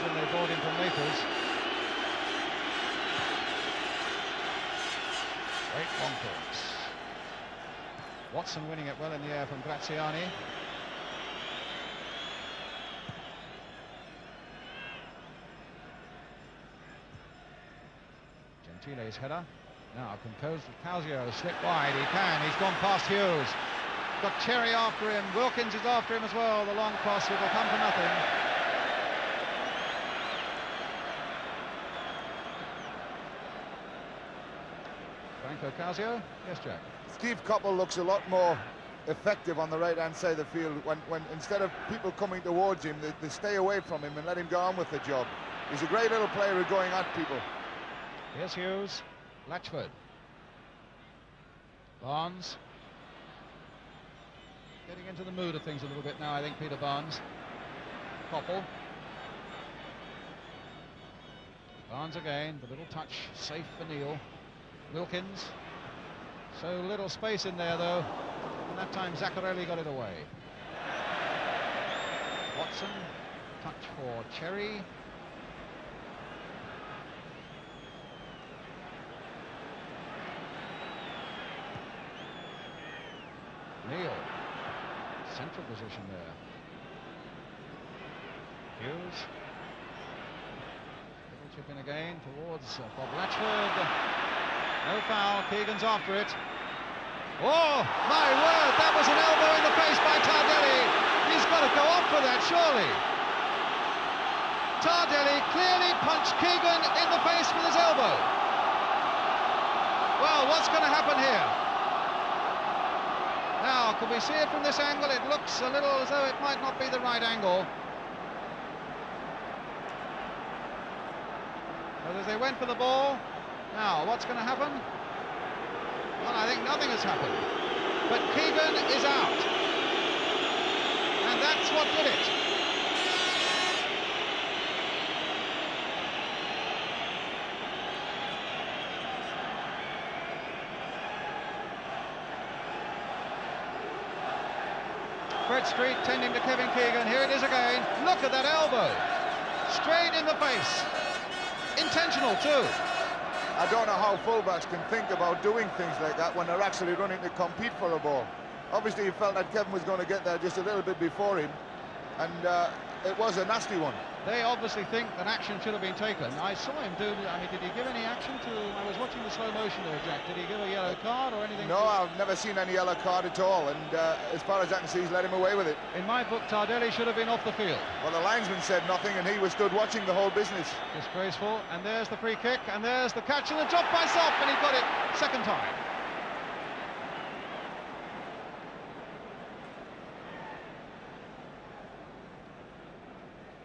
when they bought him from Naples. Great conference. Watson winning it well in the air from Graziani. Gentile's header. Now can Causio slip wide? He can. He's gone past Hughes. Got Cherry after him. Wilkins is after him as well. The long cross, it will come to nothing. Franco Causio. Yes, Jack. Steve Coppell looks a lot more effective on the right-hand side of the field when instead of people coming towards him, they stay away from him and let him go on with the job. He's a great little player at going at people. Here's Hughes. Latchford. Barnes. Getting into the mood of things a little bit now, I think, Peter Barnes. Coppell. Barnes again, the little touch, safe for Neil. Wilkins. So little space in there, though. And that time Zaccarelli got it away. Watson. Touch for Cherry. Neil. Central position there. Hughes. Little chip in again towards Bob Latchford. No foul. Keegan's after it. Oh, my word! That was an elbow in the face by Tardelli. He's got to go off for that, surely. Tardelli clearly punched Keegan in the face with his elbow. Well, what's going to happen here? Now, can we see it from this angle? It looks a little as though it might not be the right angle. But as they went for the ball, now what's going to happen? Well, I think nothing has happened. But Keegan is out. And that's what did it. Fred Street tending to Kevin Keegan. Here it is again. Look at that elbow. Straight in the face. Intentional too. I don't know how fullbacks can think about doing things like that when they're actually running to compete for a ball. Obviously he felt that Kevin was going to get there just a little bit before him, and it was a nasty one. They obviously think that action should have been taken. I saw him do, I mean, did he give any action to, I was watching the slow motion there, Jack, did he give a yellow card or anything? No, I've never seen any yellow card at all, and as far as I can see, he's let him away with it. In my book, Tardelli should have been off the field. Well, the linesman said nothing, and he was stood watching the whole business. Disgraceful, and there's the free kick, and there's the catch, and the drop by Zoff, and he got it second time.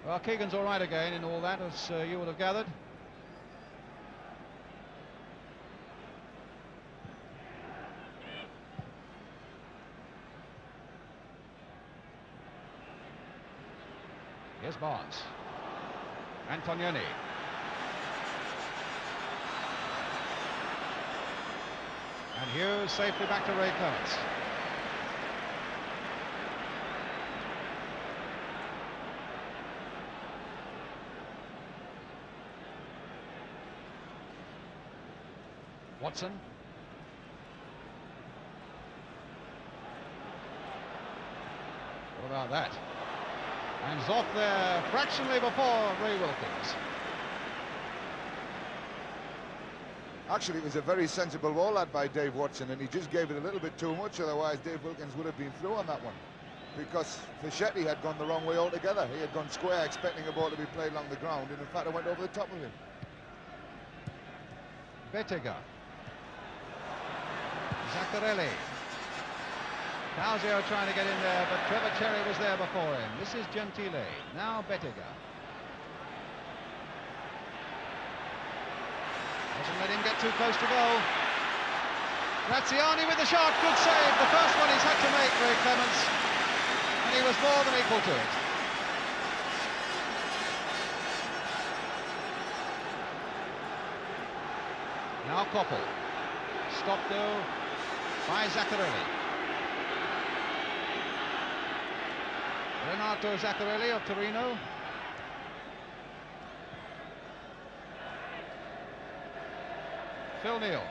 Well, Keegan's all right again in all that, as you would have gathered. Here's Barnes. Antognoni. And Hughes safely back to Ray Clements. Watson. What about that? And Zoff there fractionally before Ray Wilkins. Actually, it was a very sensible ball lad by Dave Watson, and he just gave it a little bit too much, otherwise Dave Wilkins would have been through on that one. Because Fischetti had gone the wrong way altogether. He had gone square, expecting a ball to be played along the ground, and in fact it went over the top of him. Bettega. Zaccarelli. Causio trying to get in there, but Trevor Cherry was there before him. This is Gentile. Now Bettega. Doesn't let him get too close to goal. Graziani with the shot. Good save. The first one he's had to make, Ray Clements. And he was more than equal to it. Now Coppell. Stopped though by Zaccarelli. Renato Zaccarelli of Torino. Phil Neal.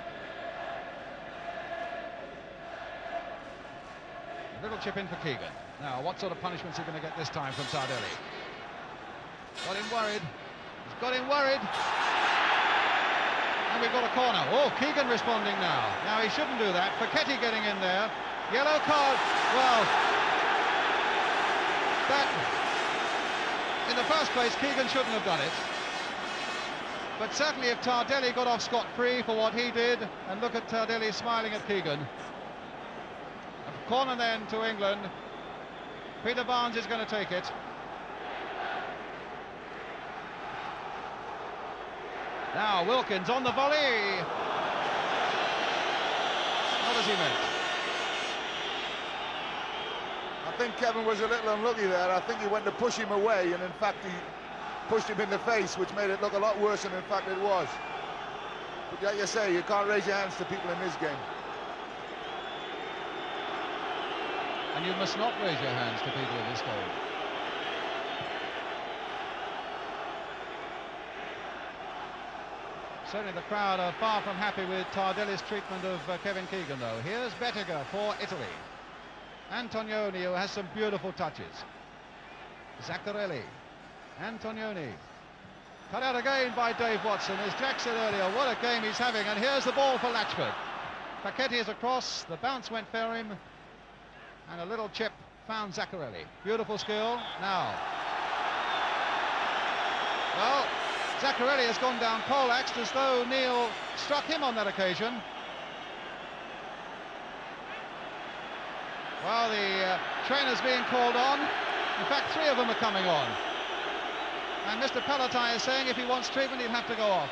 A little chip in for Keegan. Now, what sort of punishment is he going to get this time from Tardelli? Got him worried. He's got him worried. And we've got a corner. Oh, Keegan responding now. Now he shouldn't do that. Facchetti getting in there. Yellow card. Well, that, in the first place, Keegan shouldn't have done it. But certainly if Tardelli got off scot-free for what he did, and look at Tardelli smiling at Keegan. A corner then to England. Peter Barnes is going to take it. Now Wilkins on the volley. What has he meant? I think Kevin was a little unlucky there. I think he went to push him away, and in fact he pushed him in the face, which made it look a lot worse than in fact it was. But like you say, you can't raise your hands to people in this game. And you must not raise your hands to people in this game. Certainly the crowd are far from happy with Tardelli's treatment of Kevin Keegan, though. Here's Bettega for Italy. Antognoni, who has some beautiful touches. Zaccarelli. Antognoni. Cut out again by Dave Watson. As Jack said earlier, what a game he's having. And here's the ball for Latchford. Facchetti is across. The bounce went fair him. And a little chip found Zaccarelli. Beautiful skill. Now. Well, Zaccarelli has gone down poleaxed as though Neil struck him on that occasion. Well, the trainer's being called on. In fact, 3 of them are coming on. And Mr. Palatai is saying if he wants treatment, he'll have to go off.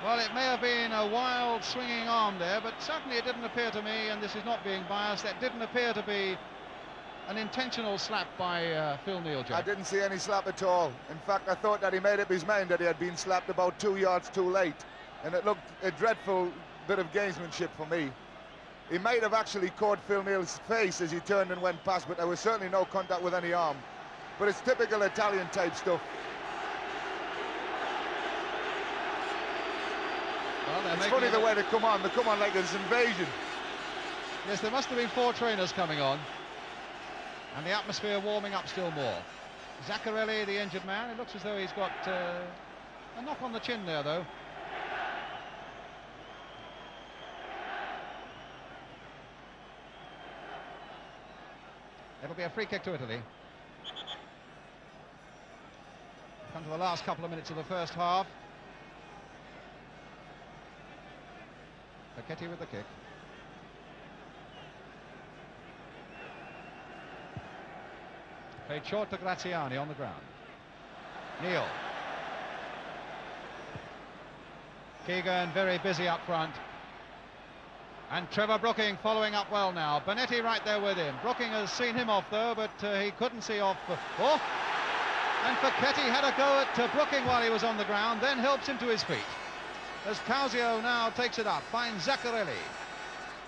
Well, it may have been a wild swinging arm there, but certainly it didn't appear to me, and this is not being biased, that didn't appear to be an intentional slap by Phil Neal, Jack. I didn't see any slap at all. In fact, I thought that he made up his mind that he had been slapped about 2 yards too late. And it looked a dreadful bit of gamesmanship for me. He might have actually caught Phil Neal's face as he turned and went past, but there was certainly no contact with any arm. But it's typical Italian type stuff. Well, it's funny the way they come on. They come on like it's invasion. Yes, there must have been 4 trainers coming on. And the atmosphere warming up still more. Zaccarelli, the injured man, it looks as though he's got a knock on the chin there, though. It'll be a free kick to Italy. Come to the last couple of minutes of the first half. Facchetti with the kick. Played short to Graziani on the ground. Neal. Keegan very busy up front. And Trevor Brooking following up well now. Bonetti right there with him. Brooking has seen him off though, but he couldn't see off. Oh! And Facchetti had a go at Brooking while he was on the ground, then helps him to his feet. As Causio now takes it up, finds Zaccarelli.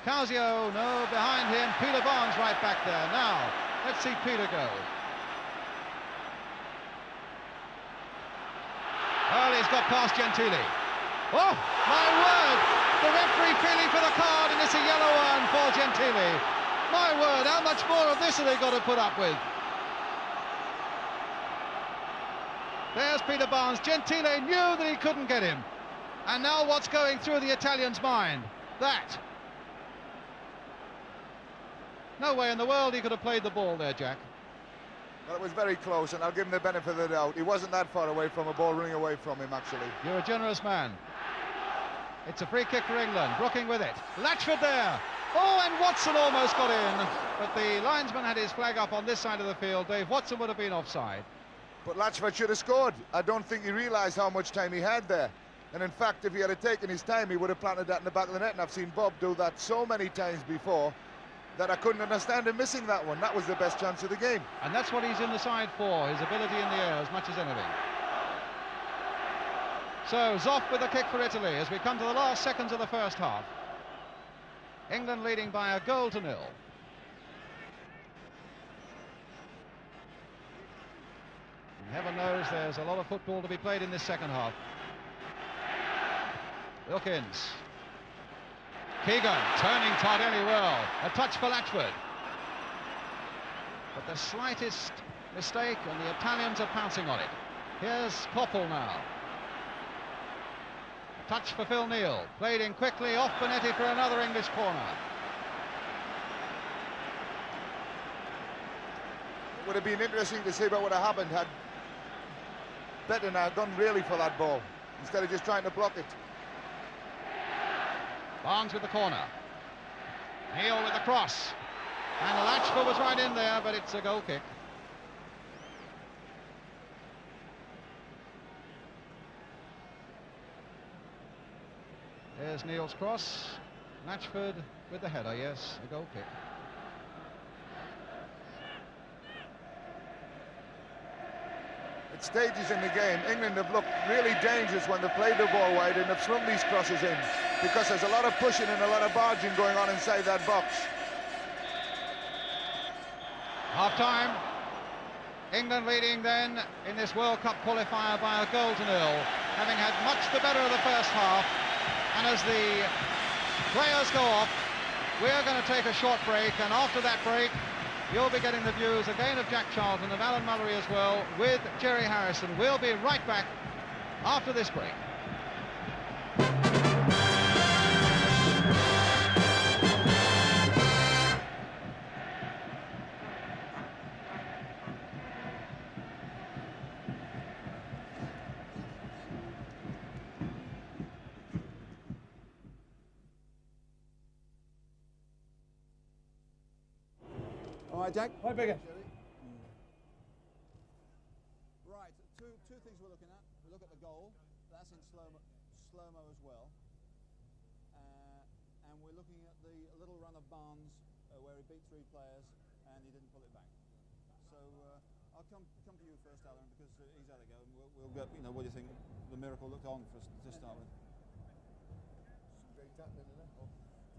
Causio, no, behind him. Peter Barnes right back there. Now, let's see Peter go. Well, he's got past Gentili. Oh, my word! The referee feeling for the card, and it's a yellow one for Gentili. My word, how much more of this have they got to put up with? There's Peter Barnes. Gentili knew that he couldn't get him. And now what's going through the Italian's mind? That. No way in the world he could have played the ball there, Jack. Well, it was very close, and I'll give him the benefit of the doubt. He wasn't that far away from a ball running away from him, actually. You're a generous man. It's a free kick for England. Brooking with it. Latchford there. Oh, and Watson almost got in. But the linesman had his flag up on this side of the field. Dave Watson would have been offside. But Latchford should have scored. I don't think he realised how much time he had there. And in fact, if he had taken his time, he would have planted that in the back of the net. And I've seen Bob do that so many times before that I couldn't understand him missing that one. That was the best chance of the game. And that's what he's in the side for, his ability in the air as much as anything. So Zoff with a kick for Italy as we come to the last seconds of the first half. England leading by a goal to 0. And heaven knows there's a lot of football to be played in this second half. Wilkins. Keegan turning Tardelli well. A touch for Latchford. But the slightest mistake and the Italians are pouncing on it. Here's Popple now. touch for Phil Neal. Played in quickly off Bonetti for another English corner. It would have been interesting to see what would have happened had Bettega gone really for that ball instead of just trying to block it. Barnes with the corner. Neal with the cross. And Latchford was right in there, but it's a goal kick. There's Neal's cross. Latchford with the header, yes, a goal kick. At stages in the game, England have looked really dangerous when they've played the ball wide and have slung these crosses in, because there's a lot of pushing and a lot of barging going on inside that box. Half-time. England leading then in this World Cup qualifier by a goal to nil, having had much the better of the first half. And as the players go off, we're going to take a short break, and after that break you'll be getting the views again of Jack Charlton, of Alan Mullery as well, with Jerry Harrison. We'll be right back after this break. All right, Jack. Hi, Bigger. Right, two things we're looking at. We look at the goal. That's in slow-mo as well. And we're looking at the little run of Barnes where he beat three players and he didn't pull it back. So I'll come to you first, Alan, because he's had a go, and we'll get, you know, what do you think the miracle looked on for us to start with? Great tackling, isn't it?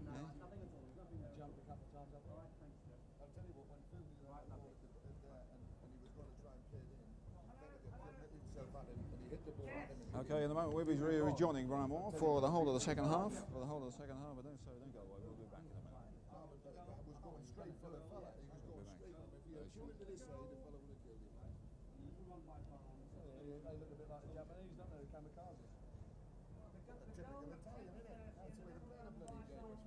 No, I think it's all. He's been jumped a couple of times up. All right, thanks, Jeff. I'll tell you what, when Phil was right there and he was going to try and play it in, Bettega hit himself at him and he hit the ball at him. Okay, in the moment we'll be rejoining Brian Moore for the whole of the second half. For the whole of the second half, but don't go away. We'll be back in a minute. Bettega was going straight for the fella. He was going straight for him. If he had shown it to this side, the fella would have killed him. They look a bit like the Japanese, don't they? The kamikazes. Typical Italian, isn't it? That's the way they play the bloody game.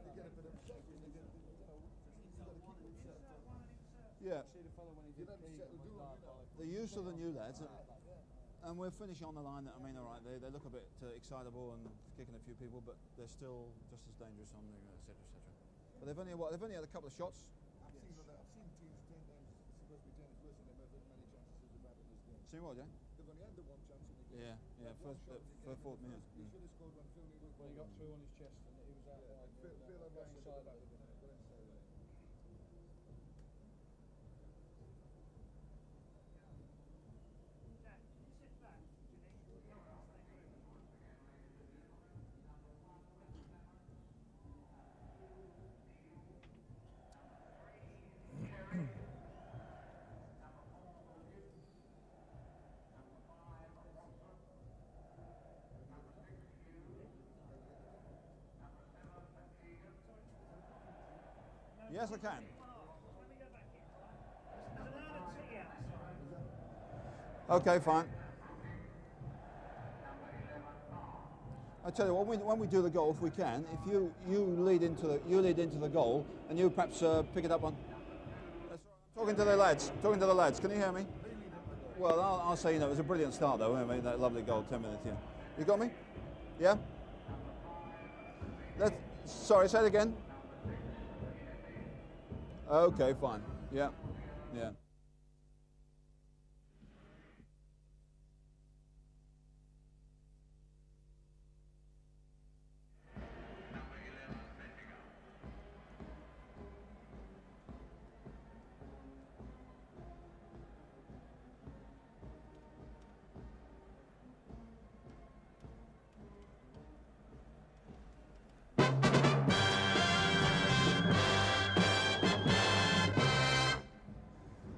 They get a bit upset when they get, you know, you've got to keep it upset. Yeah, See the fellow when he did Keegan was like, the use of the new lads, and we're finishing on the line. I mean, all right, they look a bit excitable and kicking a few people, but they're still just as dangerous on the etc. But they've only had a couple of shots. I've seen teams 10 times supposed to be 10 worse than they've had as many chances as they've had in this game. See what, Jack? They've only had the one chance in the game. Yeah, first 4 minutes. He should have scored when Phil Neal was well, he got through on his chest and he was out wide. Phil and Ross Inside inside over there. Yes, I can. Okay, fine. I tell you what, when we do the goal, if we can, if you lead into the goal, and you perhaps pick it up on. Talking to the lads. Can you hear me? Well, I'll say, you know, it was a brilliant start though. I mean, that lovely goal, 10 minutes. Yeah. You got me? Yeah. Sorry, say it again. Okay, fine. Yeah.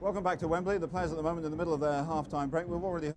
Welcome back to Wembley. The players at the moment in the middle of their half-time break. We've already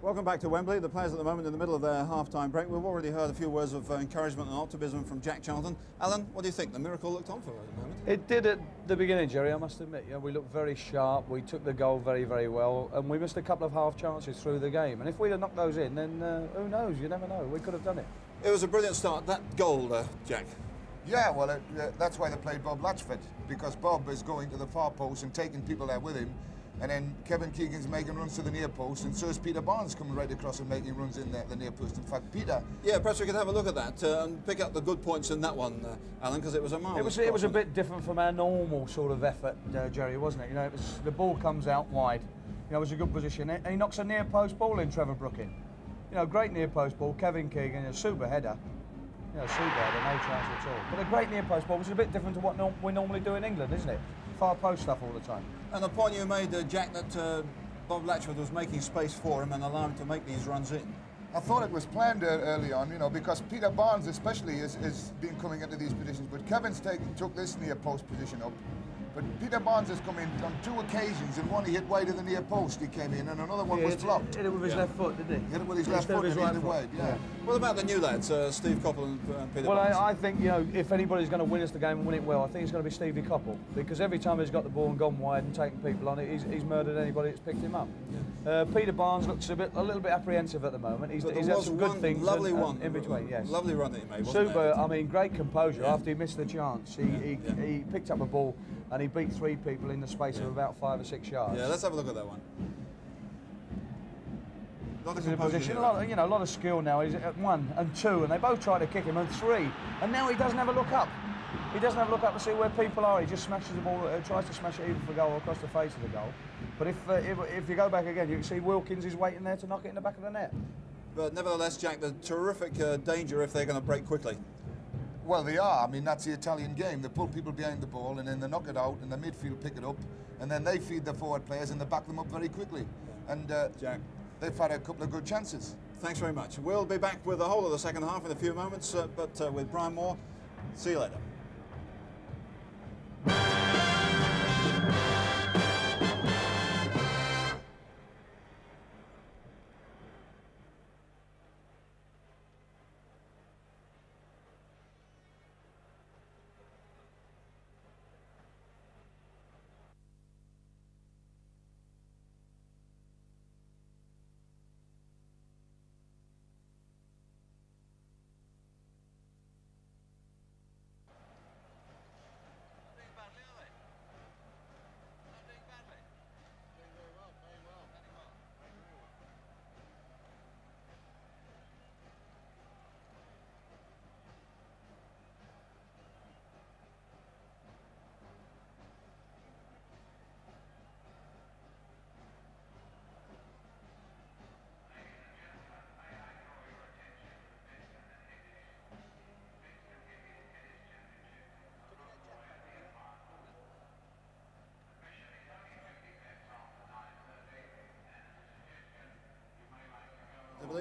Welcome back to Wembley. The players at the moment in the middle of their half-time break. We've already heard a few words of encouragement and optimism from Jack Charlton. Alan, what do you think? The miracle looked on for us at the moment. It did at the beginning, Jerry, I must admit. You know, we looked very sharp, we took the goal very, very well, and we missed a couple of half chances through the game. And if we'd have knocked those in, then who knows? You never know. We could have done it. It was a brilliant start. That goal, Jack. Yeah, well, that's why they played Bob Latchford, because Bob is going to the far post and taking people there with him. And then Kevin Keegan's making runs to the near post, and so is Peter Barnes coming right across and making runs in the near post. In fact, Peter... Yeah, perhaps we could have a look at that and pick up the good points in that one, Alan, because it was a marvellous It was a bit different from our normal sort of effort, Jerry, wasn't it? You know, the ball comes out wide. You know, it was a good position, and he knocks a near post ball in, Trevor Brooking. You know, great near post ball, Kevin Keegan, a super header. You know, super header, no chance at all. But a great near post ball, which is a bit different to what we normally do in England, isn't it? Far post stuff all the time. And the point you made, Jack, that Bob Latchford was making space for him and allowing him to make these runs in. I thought it was planned early on, you know, because Peter Barnes especially is been coming into these positions, but Kevin's took this near post position up. But Peter Barnes has come in on 2 occasions, and one he hit wide of the near post, he came in, and another one was blocked. Hit it with his left foot, didn't he? Hit it with his left foot and hit it wide, yeah. What about the new lads, Steve Coppell and Peter Well, Barnes? I think, you know, if anybody's going to win us the game and win it well, I think it's going to be Stevie Coppell, because every time he's got the ball and gone wide and taken people on it, he's murdered anybody that's picked him up. Yeah. Peter Barnes looks a little bit apprehensive at the moment. He's had some good things in between. Yes. Lovely run that he made. Wasn't Super. it? I mean, great composure after he missed the chance. He picked up a ball and he beat 3 people in the space of about 5 or 6 yards. Yeah, let's have a look at that one. He's in a position, a lot of skill now. He's at 1 and 2, and they both try to kick him, and 3, and now he doesn't have a look up. He doesn't have a look up to see where people are. He just smashes the ball, tries to smash it even for goal across the face of the goal. But if you go back again, you can see Wilkins is waiting there to knock it in the back of the net. But nevertheless, Jack, the terrific danger if they're going to break quickly. Well, they are. I mean, that's the Italian game. They pull people behind the ball, and then they knock it out, and the midfield pick it up, and then they feed the forward players, and they back them up very quickly. And Jack, they've had a couple of good chances. thanks very much. We'll be back with the whole of the second half in a few moments, but with Brian Moore. See you later.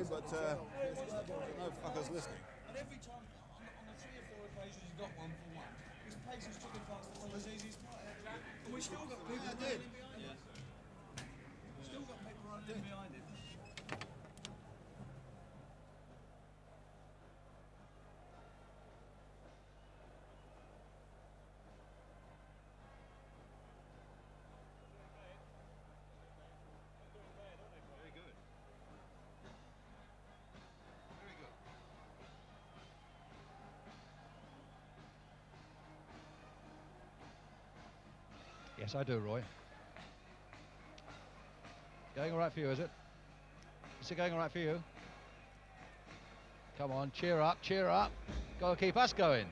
But no fuckers listening. And every time, on the 3 or 4 occasions he's got 1 for 1, his pace has took it past the as easy as try. And we still got people running in behind him. Still got people running in behind him. Yes, I do, Roy. Going all right for you, is it? Is it going all right for you? Come on, cheer up, cheer up. Got to keep us going.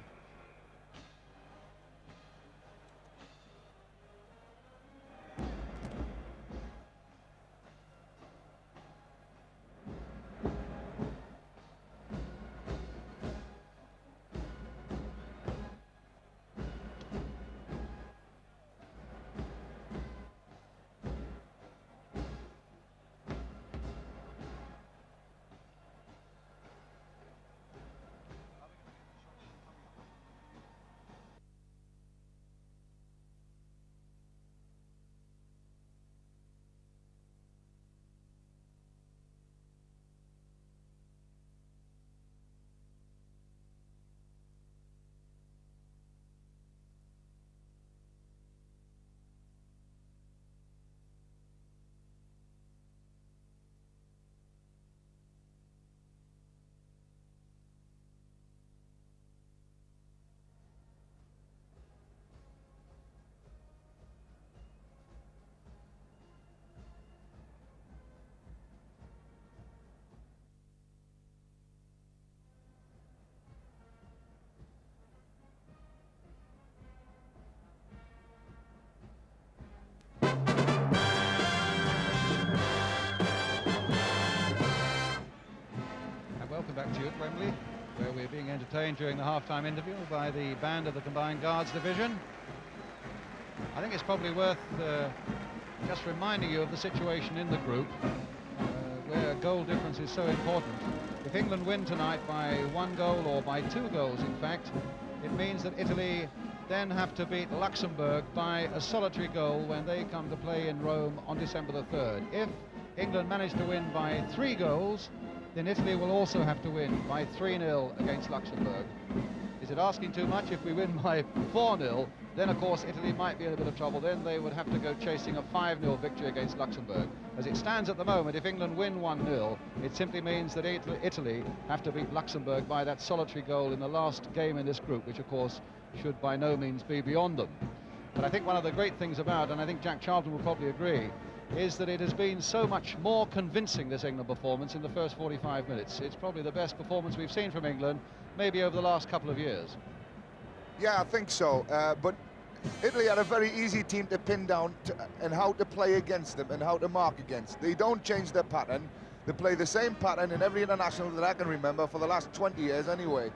Wembley, where we're being entertained during the half-time interval by the band of the Combined Guards Division. I think it's probably worth just reminding you of the situation in the group, where goal difference is so important. If England win tonight by 1 goal, or by 2 goals in fact, it means that Italy then have to beat Luxembourg by a solitary goal when they come to play in Rome on December the 3rd. If England manage to win by 3 goals, then Italy will also have to win by 3-0 against Luxembourg. Is it asking too much? If we win by 4-0, then of course Italy might be in a bit of trouble. Then they would have to go chasing a 5-0 victory against Luxembourg. As it stands at the moment, if England win 1-0, it simply means that Italy have to beat Luxembourg by that solitary goal in the last game in this group, which of course should by no means be beyond them. But I think one of the great things about, and I think Jack Charlton will probably agree, is that it has been so much more convincing, this England performance, in the first 45 minutes. It's probably the best performance we've seen from England, maybe over the last couple of years. Yeah, I think so. But Italy are a very easy team to pin down and how to play against them and how to mark against. They don't change their pattern. They play the same pattern in every international that I can remember for the last 20 years anyway.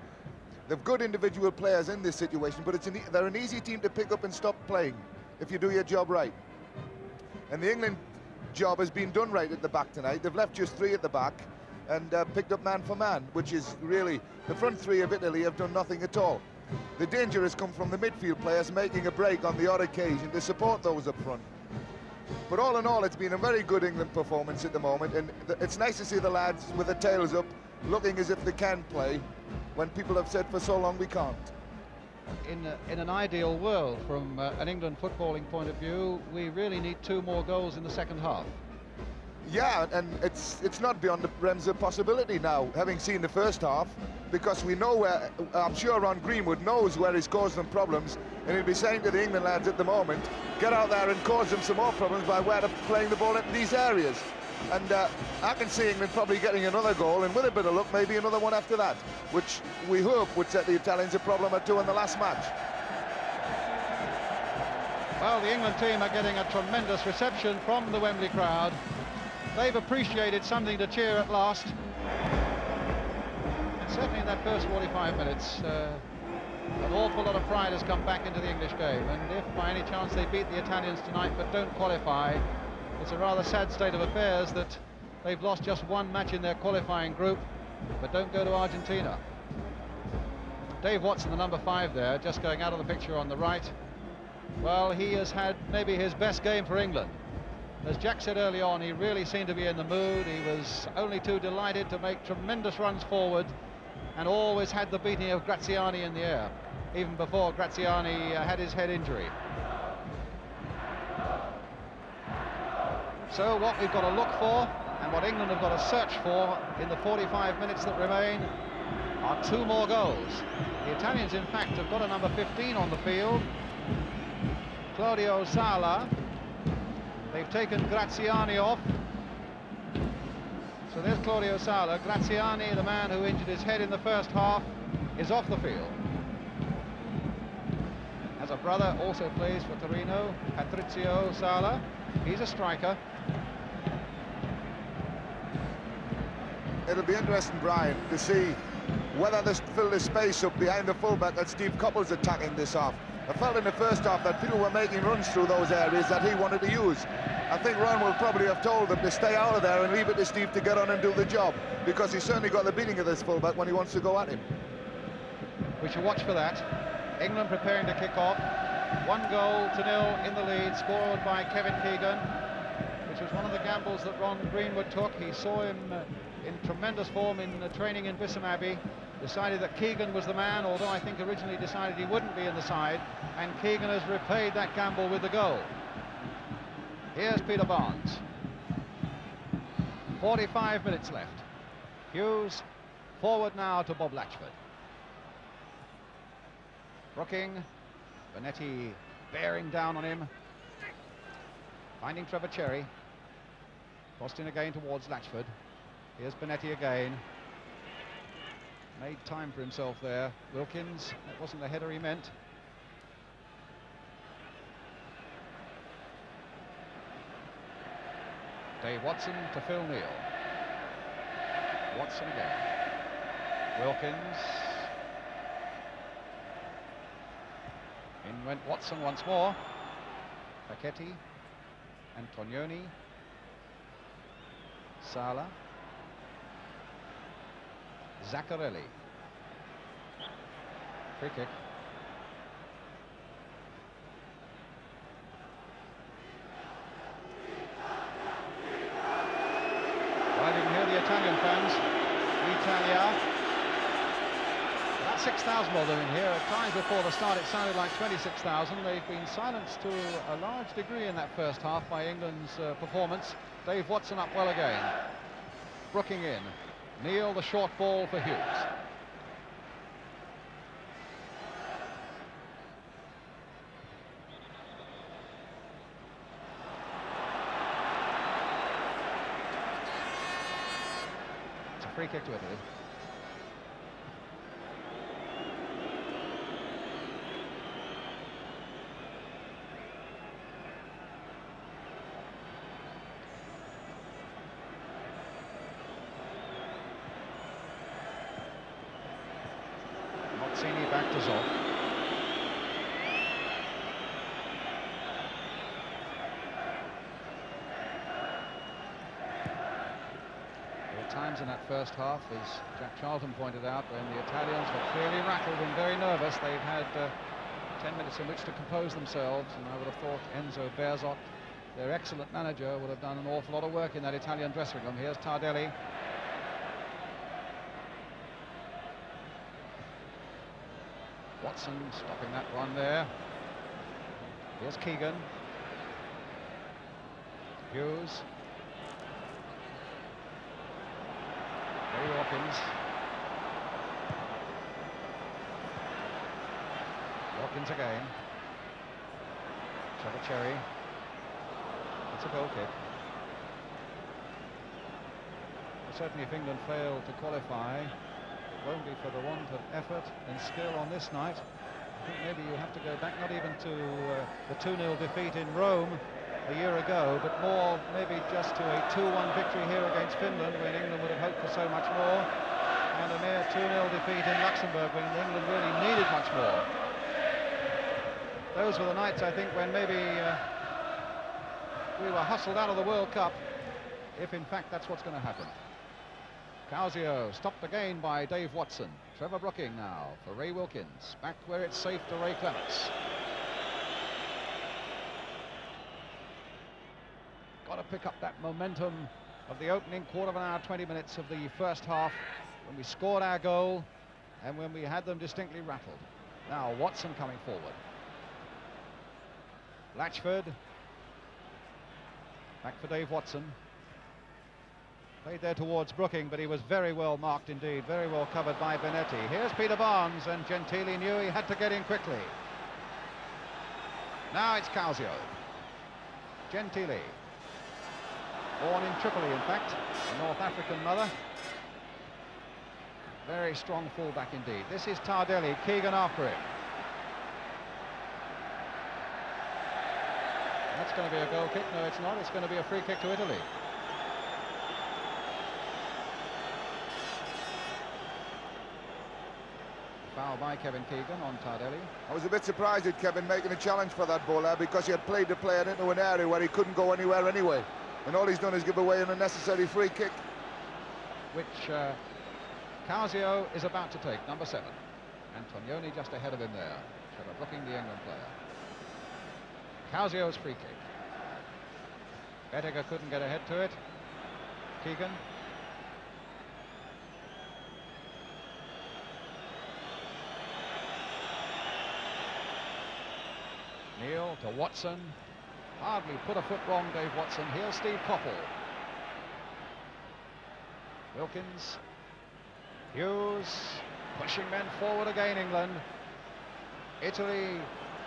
They've good individual players in this situation, but they're an easy team to pick up and stop playing if you do your job right. And the England job has been done right at the back tonight. They've left just 3 at the back and picked up man for man, which is really, the front 3 of Italy have done nothing at all. The danger has come from the midfield players making a break on the odd occasion to support those up front. But all in all, it's been a very good England performance at the moment, and it's nice to see the lads with their tails up, looking as if they can play, when people have said for so long we can't. In an ideal world, from an England footballing point of view, we really need 2 more goals in the second half. Yeah, and it's not beyond the realms of possibility now, having seen the first half, because we know where, I'm sure Ron Greenwood knows where he's caused them problems, and he'll be saying to the England lads at the moment, get out there and cause them some more problems by where they're playing the ball in these areas. And I can see England probably getting another goal, and with a bit of luck, maybe another one after that, which we hope would set the Italians a problem or 2 in the last match. Well, the England team are getting a tremendous reception from the Wembley crowd. They've appreciated something to cheer at last. And certainly in that first 45 minutes, an awful lot of pride has come back into the English game. And if by any chance they beat the Italians tonight but don't qualify, it's a rather sad state of affairs that they've lost just 1 match in their qualifying group, but don't go to Argentina. Dave Watson, the number 5 there, just going out of the picture on the right. Well, he has had maybe his best game for England. As Jack said early on, he really seemed to be in the mood. He was only too delighted to make tremendous runs forward and always had the beating of Graziani in the air, even before Graziani had his head injury. So what we've got to look for, and what England have got to search for in the 45 minutes that remain, are 2 more goals. The Italians, in fact, have got a number 15 on the field, Claudio Sala. They've taken Graziani off. So there's Claudio Sala. Graziani, the man who injured his head in the first half, is off the field. Has a brother, also plays for Torino, Patrizio Sala. He's a striker. It'll be interesting, Brian, to see whether they fill the space up behind the fullback that Steve Coppell's attacking this half. I felt in the first half that people were making runs through those areas that he wanted to use. I think Ron will probably have told them to stay out of there and leave it to Steve to get on and do the job, because he's certainly got the beating of this fullback when he wants to go at him. We should watch for that. England preparing to kick off. 1-0 in the lead, scored by Kevin Keegan, which was one of the gambles that Ron Greenwood took. He saw him in tremendous form in training in Bisham Abbey, decided that Keegan was the man, although I think originally decided he wouldn't be in the side, and Keegan has repaid that gamble with the goal. Here's Peter Barnes. 45 minutes left. Hughes forward now to Bob Latchford. Brooking, Benetti bearing down on him, finding Trevor Cherry, crossed in again towards Latchford. Here's Benetti again, made time for himself there. Wilkins, that wasn't the header he meant. Dave Watson to Phil Neal. Watson again. Wilkins. In went Watson once more. Paquetti. Antognoni. Sala. Zaccarelli. Free kick. Well, you can hear the Italian fans. Italia. About 6,000 of them in here. At times before the start it sounded like 26,000. They've been silenced to a large degree in that first half by England's performance. Dave Watson up well again. Brooking in. Neil, the short ball for Hughes. It's a free kick to Italy. Back to Zoff. There were times in that first half, as Jack Charlton pointed out, when the Italians were clearly rattled and very nervous. They've had 10 minutes in which to compose themselves, and I would have thought Enzo Berzot, their excellent manager, would have done an awful lot of work in that Italian dressing room. Here's Tardelli. Watson stopping that one there. Here's Keegan. Hughes. Ray Wilkins. Wilkins again. Cherry. It's a goal kick. Well, certainly if England fail to qualify, won't be for the want of effort and skill on this night. I think maybe you have to go back not even to the 2-0 defeat in Rome a year ago, but more maybe just to a 2-1 victory here against Finland, when England would have hoped for so much more, and a mere 2-0 defeat in Luxembourg when England really needed much more. Those were the nights, I think, when maybe we were hustled out of the World Cup, if in fact that's what's going to happen. Causio stopped again by Dave Watson. Trevor Brooking now for Ray Wilkins. Back where it's safe to Ray Clements. Got to pick up that momentum of the opening quarter of an hour, 20 minutes of the first half, when we scored our goal and when we had them distinctly rattled. Now Watson coming forward. Latchford. Back for Dave Watson. Played there towards Brooking, but he was very well marked indeed, very well covered by Benetti. Here's Peter Barnes, and Gentili knew he had to get in quickly. Now it's Causio. Gentili. Born in Tripoli, in fact, a North African mother. Very strong fullback indeed. This is Tardelli, Keegan after him. That's going to be a goal kick. No, it's not. It's going to be a free kick to Italy. Foul by Kevin Keegan on Tardelli. I was a bit surprised at Kevin making a challenge for that ball there, because he had played the player into an area where he couldn't go anywhere anyway. And all he's done is give away an unnecessary free kick. Which Causio is about to take, number 7. Antognoni just ahead of him there. Trevor Brooking, the England player. Causio's free kick. Bettega couldn't get ahead to it. Keegan. Neil to Watson. Hardly put a foot wrong, Dave Watson. Here's Steve Coppell. Wilkins. Hughes. Pushing men forward again, England. Italy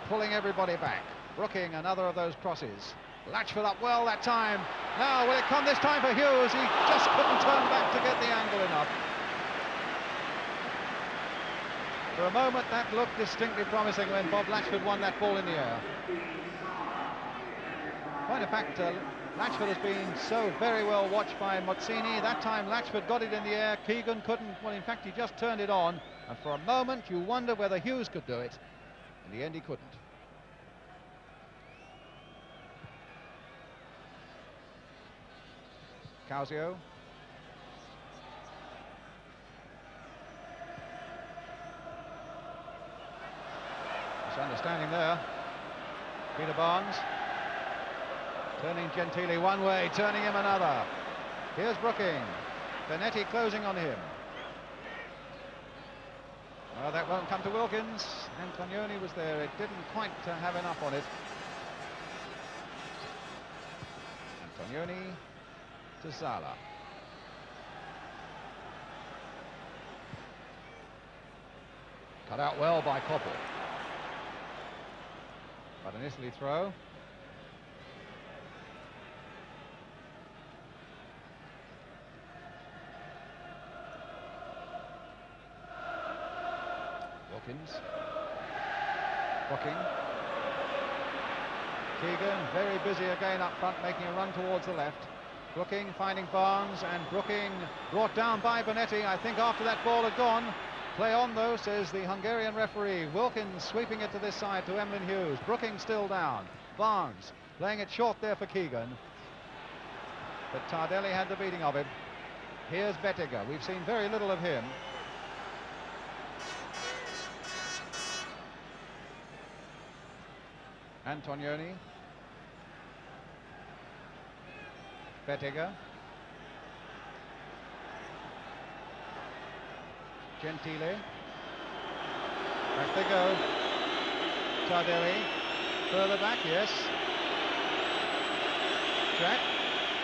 pulling everybody back. Brooking, another of those crosses. Latchford up well that time. Now, will it come this time for Hughes? He just couldn't turn back to get the angle enough. For a moment, that looked distinctly promising when Bob Latchford won that ball in the air. Point of fact, Latchford has been so very well watched by Mozzini. That time Latchford got it in the air. Keegan couldn't. Well, in fact, he just turned it on. And for a moment, you wonder whether Hughes could do it. In the end, he couldn't. Causio. Misunderstanding there. Peter Barnes. Turning Gentili one way, turning him another. Here's Brooking. Benetti closing on him. Well, that won't come to Wilkins. Antognoni was there. It didn't quite have enough on it. Antognoni to Zala. Cut out well by Koppel. But an Italy throw. Wilkins. Brooking. Keegan very busy again up front, making a run towards the left. Brooking finding Barnes, and Brooking brought down by Benetti. I think after that ball had gone. Play on though, says the Hungarian referee. Wilkins sweeping it to this side to Emlyn Hughes. Brooking still down. Barnes playing it short there for Keegan. But Tardelli had the beating of it. Here's Bettega. We've seen very little of him. Antognoni. Bettega. Gentile. Back they go. Tardelli. Further back, yes. Jack.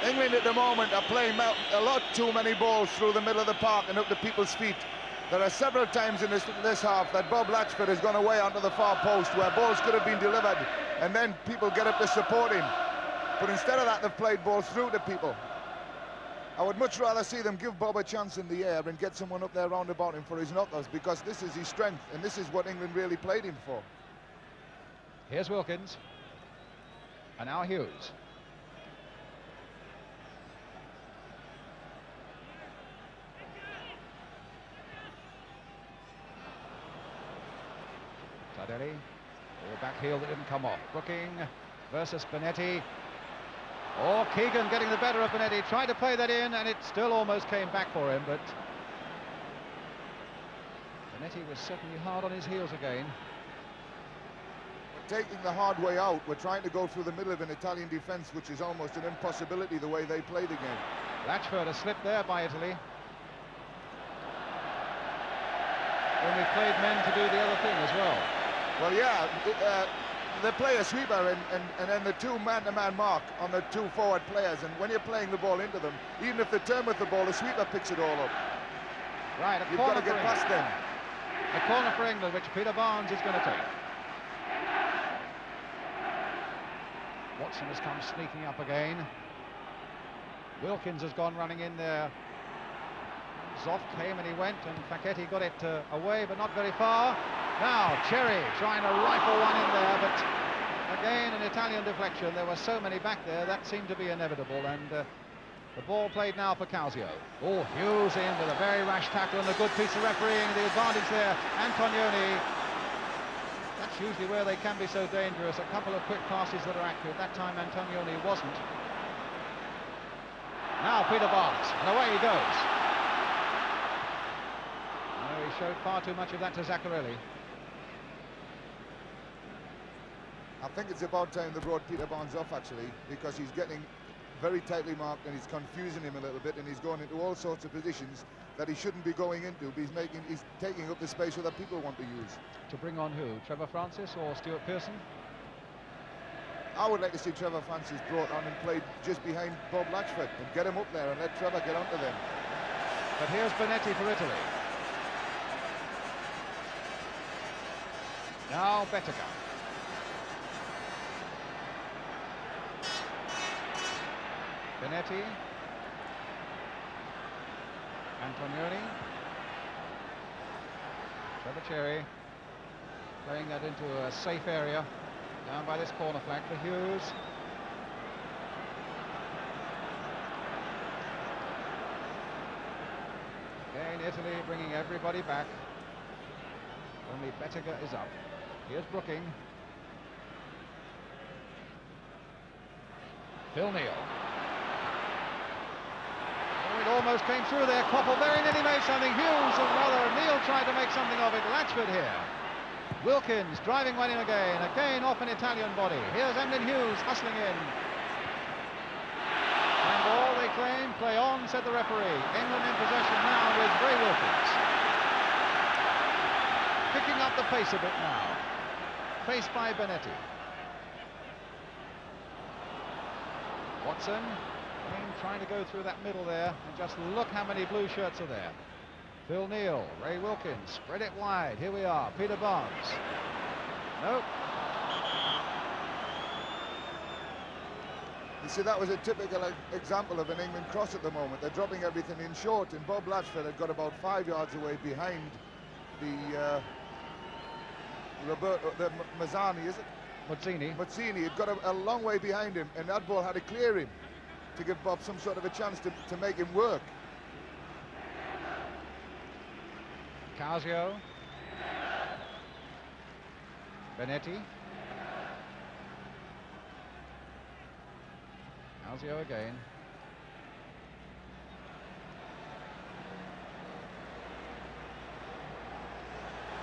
England at the moment are playing a lot too many balls through the middle of the park and up to people's feet. There are several times in this half that Bob Latchford has gone away onto the far post where balls could have been delivered and then people get up to support him. But instead of that, they've played balls through to people. I would much rather see them give Bob a chance in the air and get someone up there round about him for his knockouts, because this is his strength and this is what England really played him for. Here's Wilkins. And now Hughes. Tardelli. Or back heel that didn't come off. Brooking versus Benetti. Oh, Keegan getting the better of Benetti. Tried to play that in, and it still almost came back for him, but Benetti was certainly hard on his heels again. We're taking the hard way out. We're trying to go through the middle of an Italian defence, which is almost an impossibility the way they play the game. Latchford a slip there by Italy. When we played men to do the other thing as well. Well, yeah, they play a sweeper and then the two man-to-man mark on the two forward players, and when you're playing the ball into them, even if they turn with the ball, the sweeper picks it all up. Right, You've got to get past them. A corner for England, which Peter Barnes is going to take. Watson has come sneaking up again. Wilkins has gone running in there. Zoff came and he went, and Facchetti got it away, but not very far. Now Cherry trying to rifle one in there, but again an Italian deflection. There were so many back there, that seemed to be inevitable, and the ball played now for Causio. Oh, Hughes in with a very rash tackle and a good piece of refereeing. The advantage there, Antognoni. That's usually where they can be so dangerous. A couple of quick passes that are accurate. That time Antognoni wasn't. Now Peter Barnes, and away he goes. No, he showed far too much of that to Zaccarelli. I think it's about time they brought Peter Barnes off, actually, because he's getting very tightly marked and he's confusing him a little bit, and he's going into all sorts of positions that he shouldn't be going into. He's taking up the space that people want to use. To bring on who? Trevor Francis or Stuart Pearson? I would like to see Trevor Francis brought on and played just behind Bob Latchford and get him up there and let Trevor get onto them. But here's Benetti for Italy. Now Bettega. Benetti. Antognoni. Trevor Cherry playing that into a safe area down by this corner flag for Hughes. Again, Italy bringing everybody back. Only Bettega is up. Here's Brooking. Phil Neal. Oh, it almost came through there. Koppel very nearly made something. Hughes, or rather Neal tried to make something of it. Latchford here. Wilkins driving one in again. Again off an Italian body. Here's Emlyn Hughes hustling in. And ball they claim. Play on, said the referee. England in possession now with Ray Wilkins. Picking up the pace a bit now. Pace by Benetti. Watson, again, trying to go through that middle there, and just look how many blue shirts are there. Phil Neal, Ray Wilkins, spread it wide. Here we are, Peter Barnes. Nope. You see, that was a typical example of an England cross at the moment. They're dropping everything in short, and Bob Latchford had got about 5 yards away behind the Mazzani, is it? Mazzini had got a long way behind him, and that ball had to clear him to give Bob some sort of a chance to make him work. Causio. Benetti. Causio again.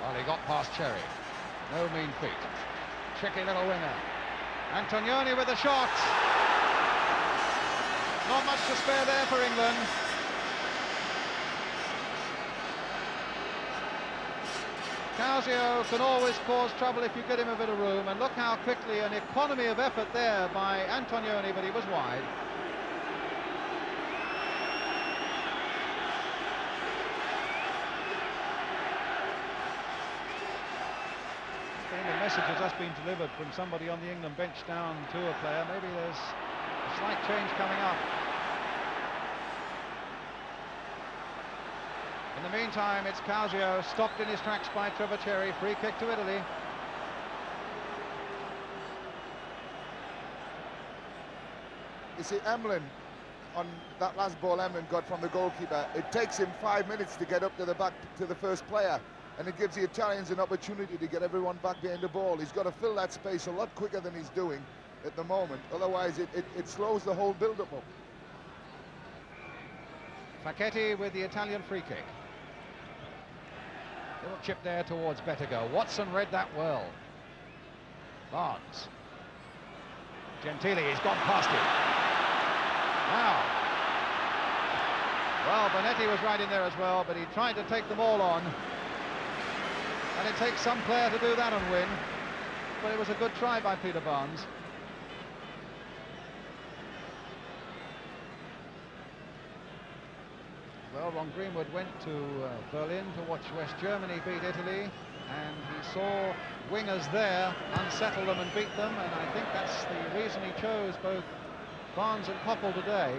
Well, he got past Cherry. No mean feat. Tricky little winger. Antognoni with the shot. Not much to spare there for England. Causio can always cause trouble if you get him a bit of room, and look how quickly an economy of effort there by Antognoni, but he was wide. The message has just been delivered from somebody on the England bench down to a player. Maybe there's a slight change coming up. In the meantime, it's Causio, stopped in his tracks by Trevor Cherry. Free kick to Italy. You see, Emlyn, on that last ball Emlyn got from the goalkeeper, it takes him 5 minutes to get up to the back to the first player, and it gives the Italians an opportunity to get everyone back behind the ball. He's got to fill that space a lot quicker than he's doing at the moment, otherwise it slows the whole build-up up. Facchetti with the Italian free kick. Little chip there towards Bettega. Watson read that well. Barnes. Gentili, he's gone past him. Wow. Well, Benetti was right in there as well, but he tried to take them all on. And it takes some player to do that and win. But it was a good try by Peter Barnes. Well, Ron Greenwood went to Berlin to watch West Germany beat Italy, and he saw wingers there unsettle them and beat them, and I think that's the reason he chose both Barnes and Koppel today.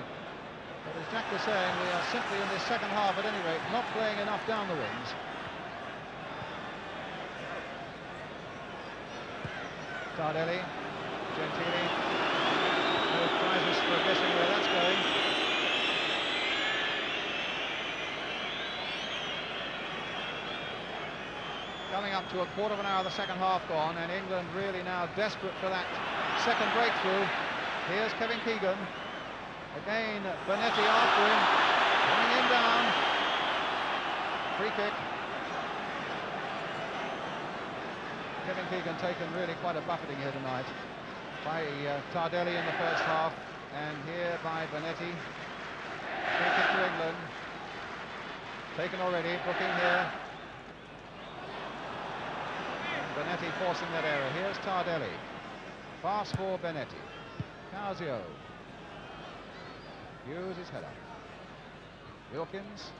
But as Jack was saying, we are simply in this second half, at any rate, not playing enough down the wings. Tardelli, Gentili, no prizes for guessing where that's going. Coming up to a quarter of an hour of the second half gone, and England really now desperate for that second breakthrough. Here's Kevin Keegan. Again, Benetti after him, running him down. Free kick. Kevin Keegan taken really quite a buffeting here tonight by Tardelli in the first half, and here by Benetti. Free kick to England. Taken already, Brooking here. Benetti forcing that error. Here's Tardelli. Pass for Benetti. Causio. Hughes his head up. Wilkins.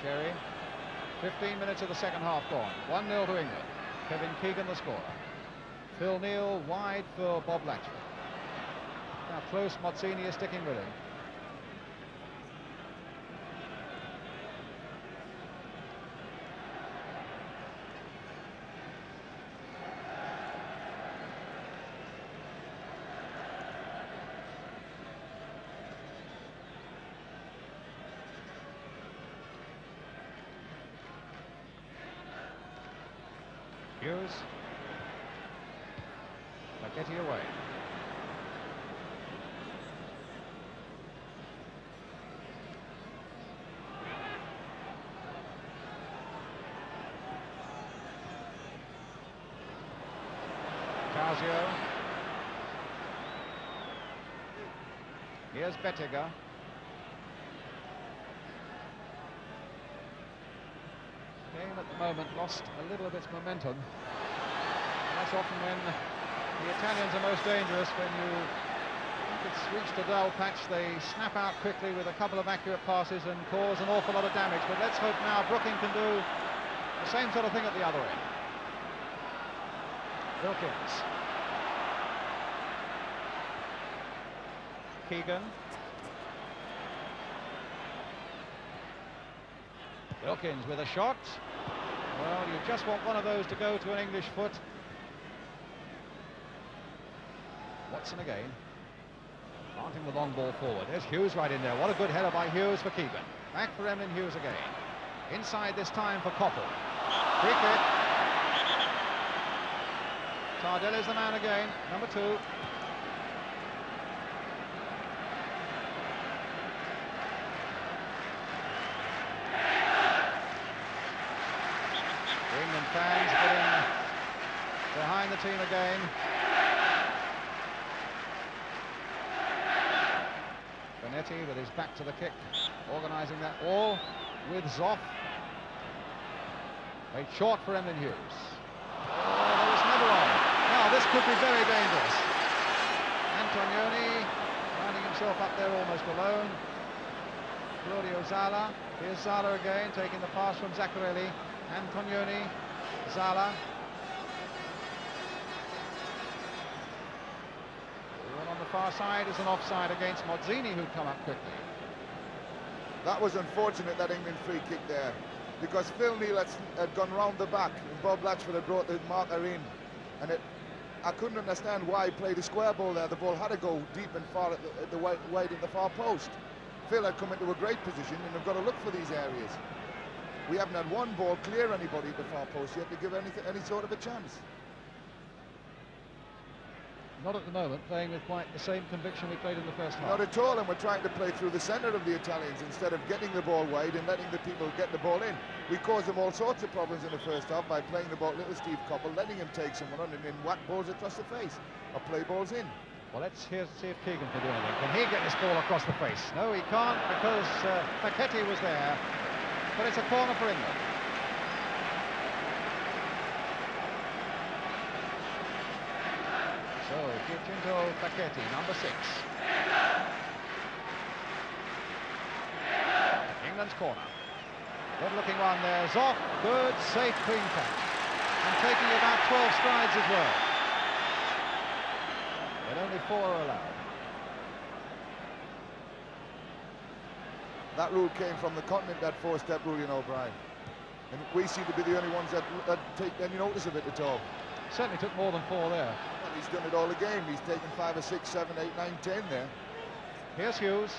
Cherry. 15 minutes of the second half gone. 1-0 to England. Kevin Keegan the scorer. Phil Neal wide for Bob Latchford. Now close, Mazzini is sticking with him. Hughes. Facchetti away. Causio. Here's Bettega. Game at the moment lost a little of its momentum. And that's often when the Italians are most dangerous. When you think it's reached a dull patch, they snap out quickly with a couple of accurate passes and cause an awful lot of damage. But let's hope now Brooking can do the same sort of thing at the other end. Wilkins. Keegan. Wilkins with a shot. Well, you just want one of those to go to an English foot. Watson again. Planting the long ball forward. There's Hughes right in there. What a good header by Hughes for Keegan. Back for Emlyn Hughes again. Inside this time for Koppel. Free kick. Tardelli's the man again. Number 2. England fans getting behind the team again. Benetti with his back to the kick, organising that all with Zoff. Played short for Emlyn Hughes. Oh, there was never on. Now this could be very dangerous. Antognoni finding himself up there almost alone. Claudio Zala. Here's Zala again, taking the pass from Zaccarelli. Antognoni, Zala. The one on the far side is an offside against Mozzini, who'd come up quickly. That was unfortunate, that England free kick there, because Phil Neal had gone round the back and Bob Latchford had brought the marker in, and I couldn't understand why he played a square ball there. The ball had to go deep and far at the wide in the far post. Phil had come into a great position, and they've got to look for these areas. We haven't had one ball clear anybody at the far post yet to give any sort of a chance. Not at the moment, playing with quite the same conviction we played in the first half. Not at all, and we're trying to play through the centre of the Italians instead of getting the ball wide and letting the people get the ball in. We caused them all sorts of problems in the first half by playing the ball, little Steve Koppel, letting him take someone on and then whack balls across the face or play balls in. Well, let's see if Keegan can do anything. Can he get this ball across the face? No, he can't, because Facchetti was there. But it's a corner for England. So, Giacinto Facchetti, number 6. England's corner. Good looking one there. Zoff, good, safe, clean catch. And taking about 12 strides as well. But only 4 are allowed. That rule came from the continent, that 4-step rule, you know, Brian. And we seem to be the only ones that take any notice of it at all. Certainly took more than 4 there. Well, he's done it all again. He's taken 5 or 6, 7, 8, 9, 10 there. Here's Hughes.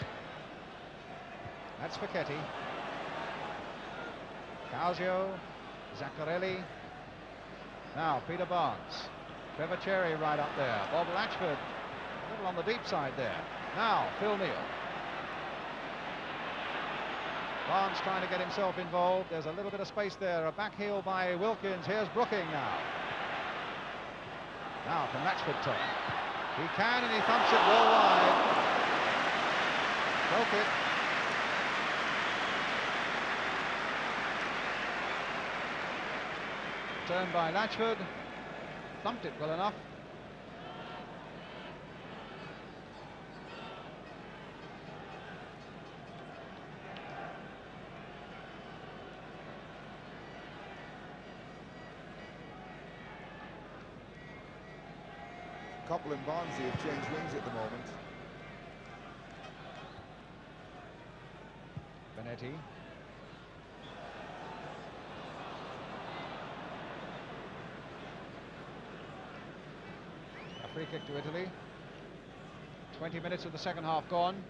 That's Facchetti. Causio, Zaccarelli. Now Peter Barnes. Trevor Cherry right up there. Bob Latchford, a little on the deep side there. Now Phil Neal. Barnes trying to get himself involved. There's a little bit of space there. A back heel by Wilkins. Here's Brooking now. Now can Latchford turn? He can, and he thumps it well wide. Broke it. Turned by Latchford. Thumped it well enough. Koppel and Barnsley have changed wings at the moment. Benetti. A free kick to Italy. 20 minutes of the second half gone.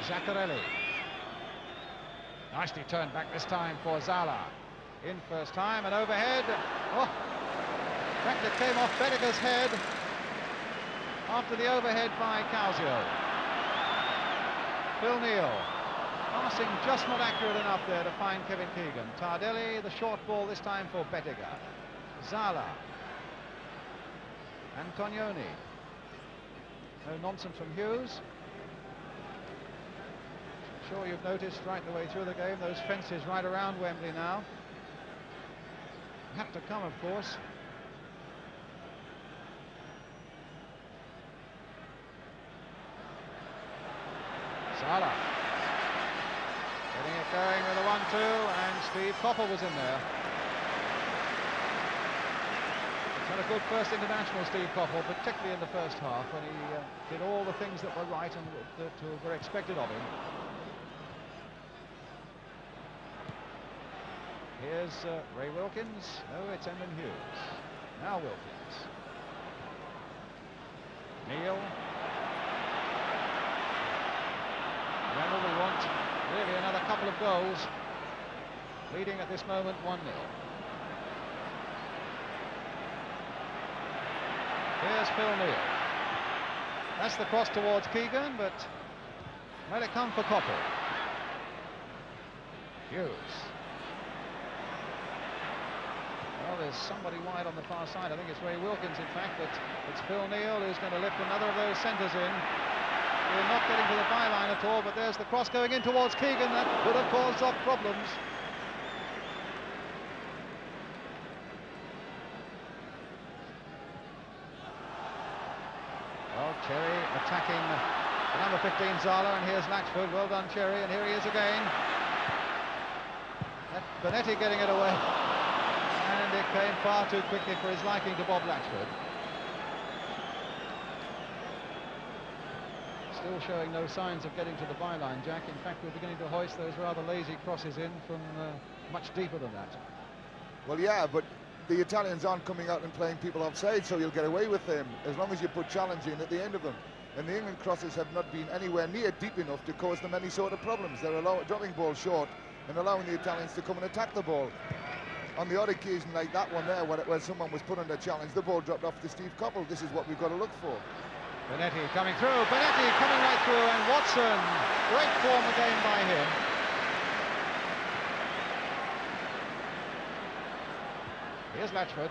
Zaccarelli. Nicely turned back this time for Zala. In first time, and overhead. Oh, in fact, it came off Bettega's head after the overhead by Causio. Phil Neal passing just not accurate enough there to find Kevin Keegan. Tardelli, the short ball this time for Bettega. Zala. Antognoni. No nonsense from Hughes. I'm sure you've noticed right the way through the game those fences right around Wembley now. Have to come, of course. Zala. Getting it going with a 1-2, and Steve Coppell was in there. He's had a good first international, Steve Coppell, particularly in the first half when he did all the things that were right and that were expected of him. Here's Ray Wilkins. No, it's Emlyn Hughes. Now Wilkins. Neal. Remember, we want really another couple of goals. Leading at this moment 1-0. Here's Phil Neal. That's the cross towards Keegan, but let it come for Coppell. Hughes. Well, there's somebody wide on the far side. I think it's Ray Wilkins, in fact, but it's Phil Neal who's going to lift another of those centres in. We're not getting to the byline at all, but there's the cross going in towards Keegan. That could have caused Zoff problems. Well, Cherry attacking the number 15 Zala, and here's Latchford. Well done, Cherry, and here he is again. Bonetti getting it away. And it came far too quickly for his liking to Bob Latchford. Still showing no signs of getting to the byline, Jack. In fact, we're beginning to hoist those rather lazy crosses in from much deeper than that. Well, yeah, but the Italians aren't coming out and playing people offside, so you'll get away with them as long as you put challenge in at the end of them. And the England crosses have not been anywhere near deep enough to cause them any sort of problems. They're dropping balls short and allowing the Italians to come and attack the ball. On the odd occasion like that one there, where someone was put under challenge, the ball dropped off to Steve Coppell. This is what we've got to look for. Bonetti coming through, Bonetti coming right through, and Watson, great form again by him. Here's Latchford.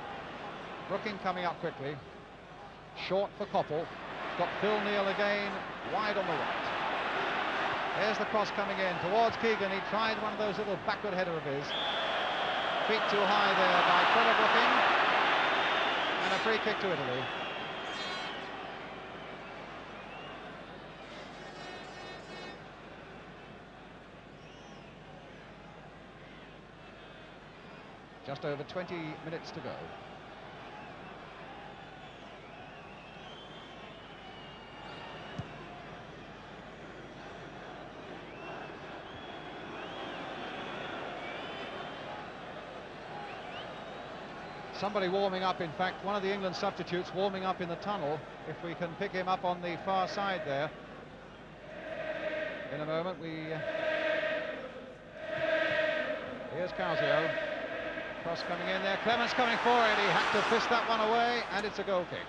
Brooking coming up quickly. Short for Coppell. Got Phil Neal again, wide on the right. There's the cross coming in towards Keegan. He tried one of those little backward header of his. Feet too high there by Trevor Brooking. And a free kick to Italy. Just over 20 minutes to go. Somebody warming up, in fact, one of the England substitutes warming up in the tunnel, if we can pick him up on the far side there. In a moment, here's Causio. Cross coming in there, Clements coming forward, he had to fist that one away, and it's a goal kick.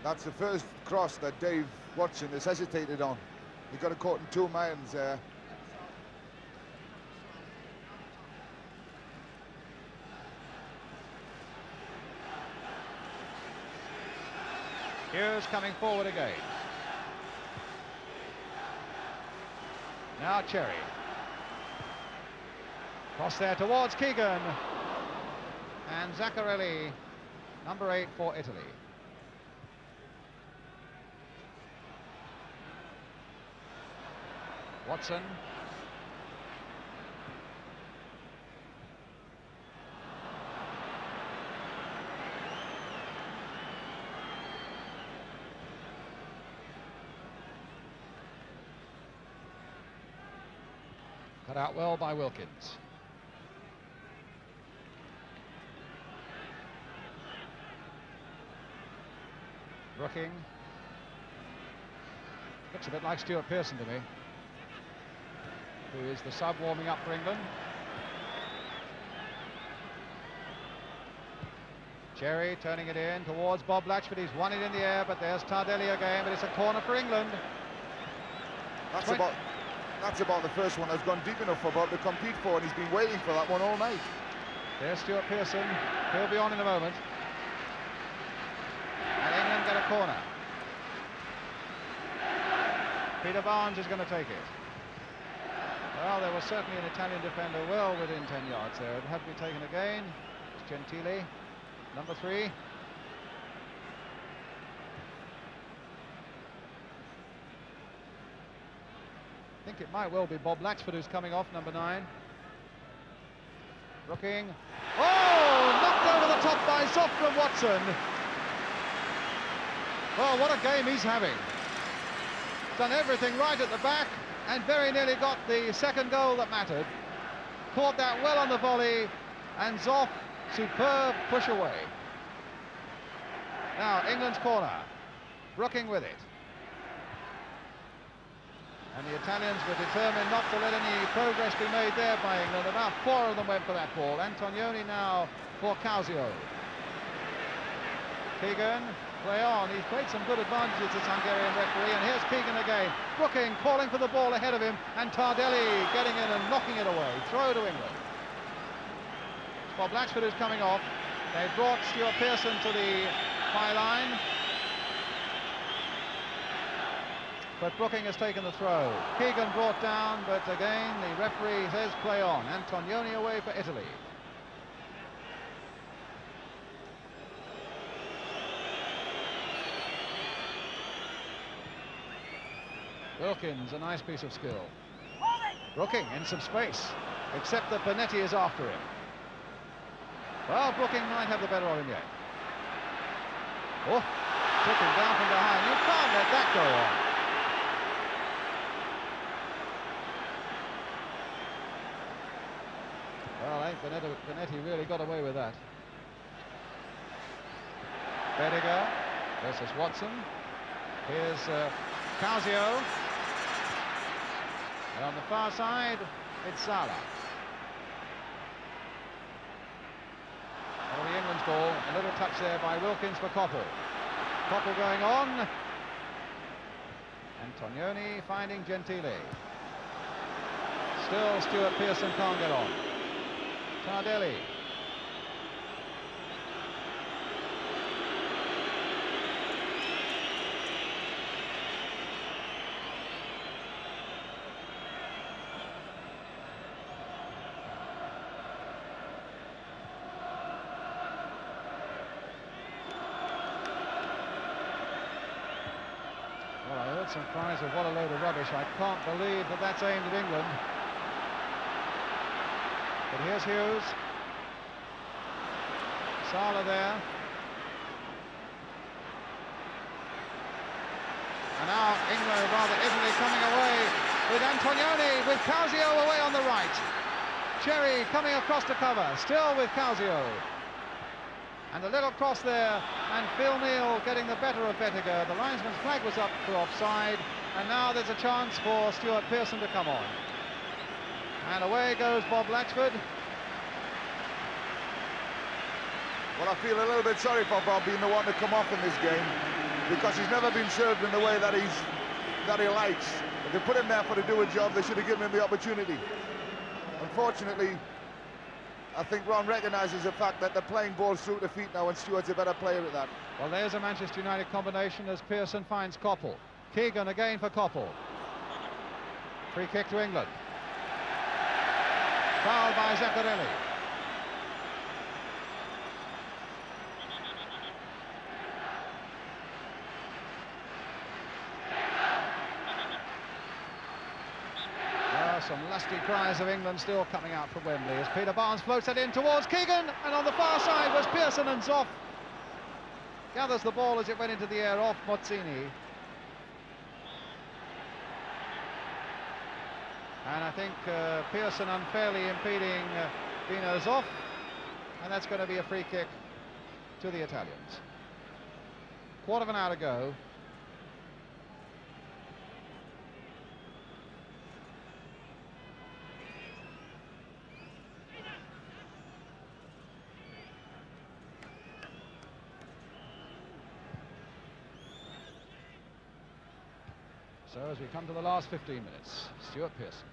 That's the first cross that Dave Watson has hesitated on. He got it caught in two minds there. Hughes coming forward again. Now Cherry. Cross there towards Keegan. And Zaccarelli, number 8 for Italy. Watson. Cut out well by Wilkins. Brooking. Looks a bit like Stuart Pearson to me, who is the sub warming up for England. Cherry turning it in towards Bob Latchford. He's won it in the air, but there's Tardelli again, but it's a corner for England. That's about the first one that's gone deep enough for Bob to compete for, and he's been waiting for that one all night. There's Stuart Pearson. He'll be on in a moment. And England get a corner. Peter Barnes is going to take it. Well, there was certainly an Italian defender well within 10 yards there. It had to be taken again. It's Gentile, number 3. I think it might well be Bob Latchford who's coming off, number 9. Brooking. Oh, knocked over the top by Zoff from Watson. Well, what a game he's having. Done everything right at the back and very nearly got the second goal that mattered. Caught that well on the volley, and Zoff, superb push away. Now, England's corner. Brooking with it. And the Italians were determined not to let any progress be made there by England. About 4 of them went for that ball. Antognoni now for Causio. Keegan, play on. He's played some good advantages, this Hungarian referee. And here's Keegan again. Brooking calling for the ball ahead of him. And Tardelli getting in and knocking it away. Throw to England. It's Bob Latchford who's coming off. They brought Stuart Pearson to the byline. But Brooking has taken the throw. Keegan brought down, but again the referee says play on. Antognoni away for Italy. Wilkins, a nice piece of skill. Brooking in some space, except that Bettega is after him. Well, Brooking might have the better of him yet. Oh, took him down from behind. You can't let that go on. Well, I think Bettega really got away with that. Bettega versus Watson. Here's Causio. And on the far side, it's Salah. Oh, the England's ball. A little touch there by Wilkins for Koppel. Koppel going on. Antognoni finding Gentile. Still Stuart Pearson can't get on. Tardelli. Well, I heard some cries of what a load of rubbish. I can't believe that that's aimed at England. But here's Hughes. Salah there. And now England, rather Italy, coming away with Antognoni, with Causio away on the right. Cherry coming across to cover, still with Causio. And a little cross there, and Phil Neal getting the better of Bettega. The linesman's flag was up for offside, and now there's a chance for Stuart Pearson to come on. And away goes Bob Latchford. Well, I feel a little bit sorry for Bob being the one to come off in this game, because he's never been served in the way that he likes. If they put him there for to do a job, they should have given him the opportunity. Unfortunately, I think Ron recognises the fact that they're playing balls through the feet now, and Stuart's a better player at that. Well, there's a Manchester United combination as Pearson finds Koppel. Keegan again for Koppel. Free kick to England. Foul by Zaccarelli. Some lusty cries of England still coming out from Wembley as Peter Barnes floats it in towards Keegan, and on the far side was Pearson, and Zoff gathers the ball as it went into the air off Mozzini. And I think Pearson unfairly impeding Dino Zoff, and that's going to be a free kick to the Italians. Quarter of an hour to go. So as we come to the last 15 minutes, Stuart Pearson.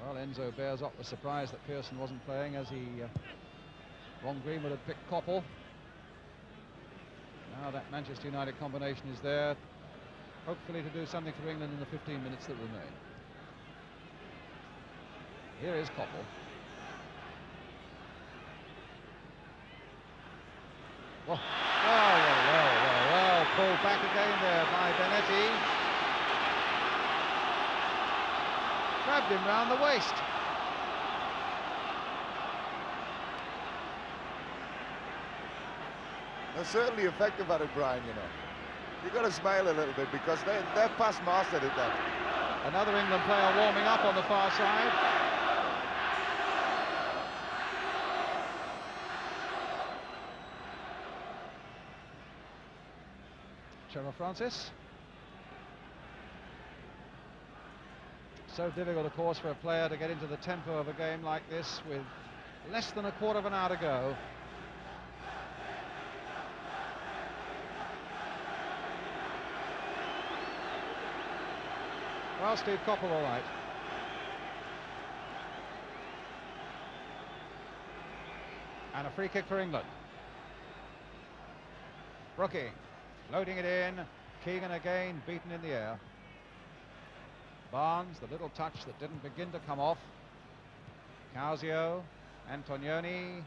Well, Enzo bears up the surprise that Pearson wasn't playing, as he Ron Greenwood had picked Koppel. Now that Manchester United combination is there, hopefully to do something for England in the 15 minutes that remain. Here is Koppel. Well, well, pulled back again there by Benetti. Grabbed him round the waist. They're certainly effective at it, Brian, you know. You've got to smile a little bit because they're past mastered at that. Another England player warming up on the far side. Trevor Francis. So difficult, of course, for a player to get into the tempo of a game like this with less than a quarter of an hour to go. Well, Steve Koppel all right. And a free kick for England. Brooking, loading it in. Keegan again, beaten in the air. Barnes, the little touch that didn't begin to come off. Causio, Antognoni.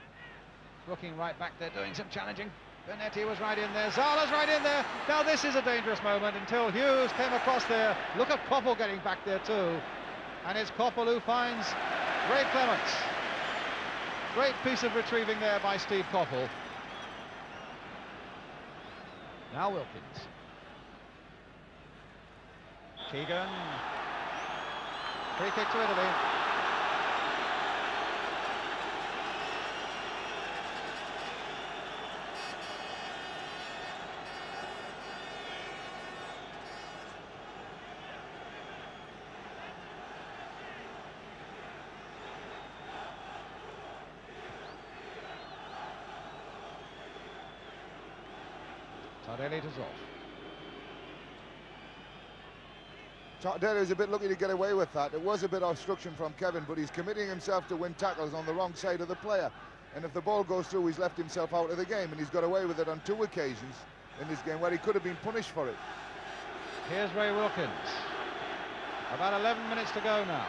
Brooking right back there doing some challenging. Benetti was right in there, Zala's right in there. Now this is a dangerous moment until Hughes came across there. Look at Koppel getting back there too. And it's Koppel who finds Ray Clements. Great piece of retrieving there by Steve Koppel. Now Wilkins. Keegan. Free kick to Italy. Tardelli to Zoff. Tardelli is a bit lucky to get away with that. It was a bit of obstruction from Kevin, but he's committing himself to win tackles on the wrong side of the player. And if the ball goes through, he's left himself out of the game, and he's got away with it on 2 occasions in this game where he could have been punished for it. Here's Ray Wilkins. About 11 minutes to go now.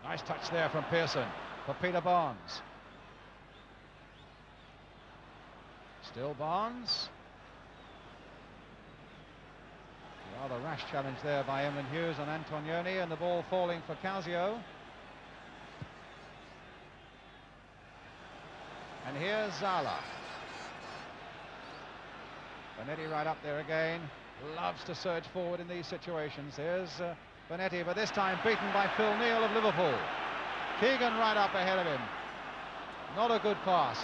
Nice touch there from Pearson for Peter Barnes. Still Barnes. Rather rash challenge there by Emlyn Hughes on Antognoni, and the ball falling for Causio. And here's Zala. Benetti right up there again. Loves to surge forward in these situations. Here's Benetti, but this time beaten by Phil Neal of Liverpool. Keegan right up ahead of him. Not a good pass.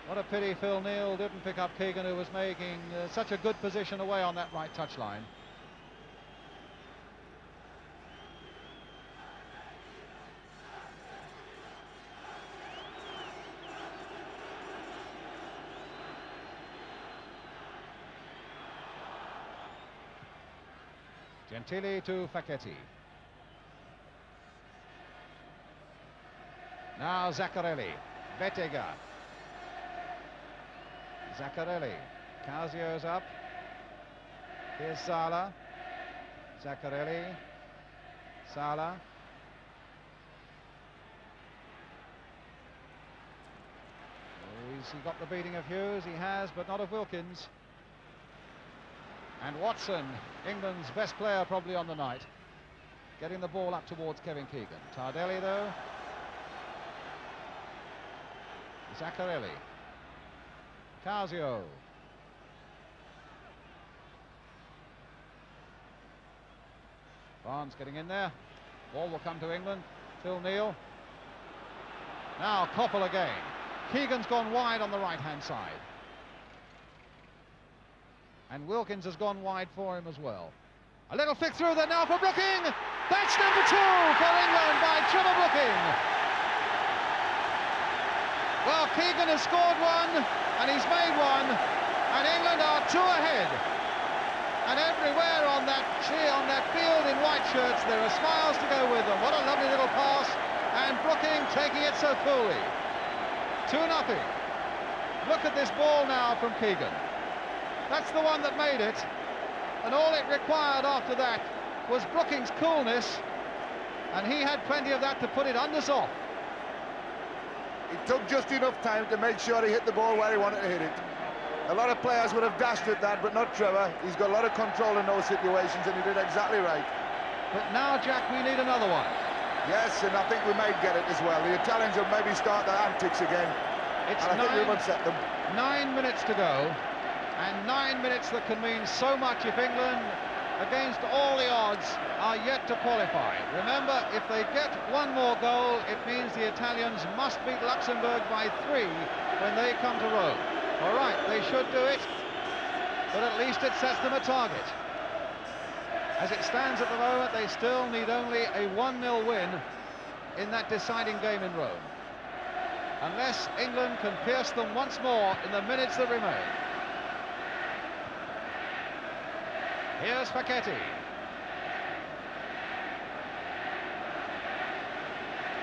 What a pity Phil Neal didn't pick up Keegan, who was making such a good position away on that right touchline. Gentili to Facchetti. Now Zaccarelli. Bettega. Zaccarelli. Causio's up. Here's Sala. Zaccarelli. Sala. Has he got the beating of Hughes? He has, but not of Wilkins. And Watson, England's best player probably on the night, getting the ball up towards Kevin Keegan. Tardelli though. Zaccarelli. Causio. Barnes getting in there. Ball will come to England. Phil Neal. Now Koppel again. Keegan's gone wide on the right-hand side. And Wilkins has gone wide for him as well. A little flick through there now for Brooking. That's number 2 for England by Trevor Brooking. Well, Keegan has scored one, and he's made one, and England are 2 ahead. And everywhere on that field in white shirts, there are smiles to go with them. What a lovely little pass, and Brooking taking it so coolly. 2-0. Look at this ball now from Keegan. That's the one that made it, and all it required after that was Brooking's coolness, and he had plenty of that to put it under Zoff. It took just enough time to make sure he hit the ball where he wanted to hit it. A lot of players would have dashed at that, but not Trevor. He's got a lot of control in those situations, and he did exactly right. But now, Jack, we need another one. Yes, and I think we might get it as well. The Italians will maybe start their antics again. It's and I think we've upset them. 9 minutes to go, and 9 minutes that can mean so much if England, against all the odds, are yet to qualify. Remember, if they get one more goal, it means the Italians must beat Luxembourg by 3 when they come to Rome. All right, they should do it, but at least it sets them a target. As it stands at the moment, they still need only a 1-0 win in that deciding game in Rome, unless England can pierce them once more in the minutes that remain. Here's Facchetti.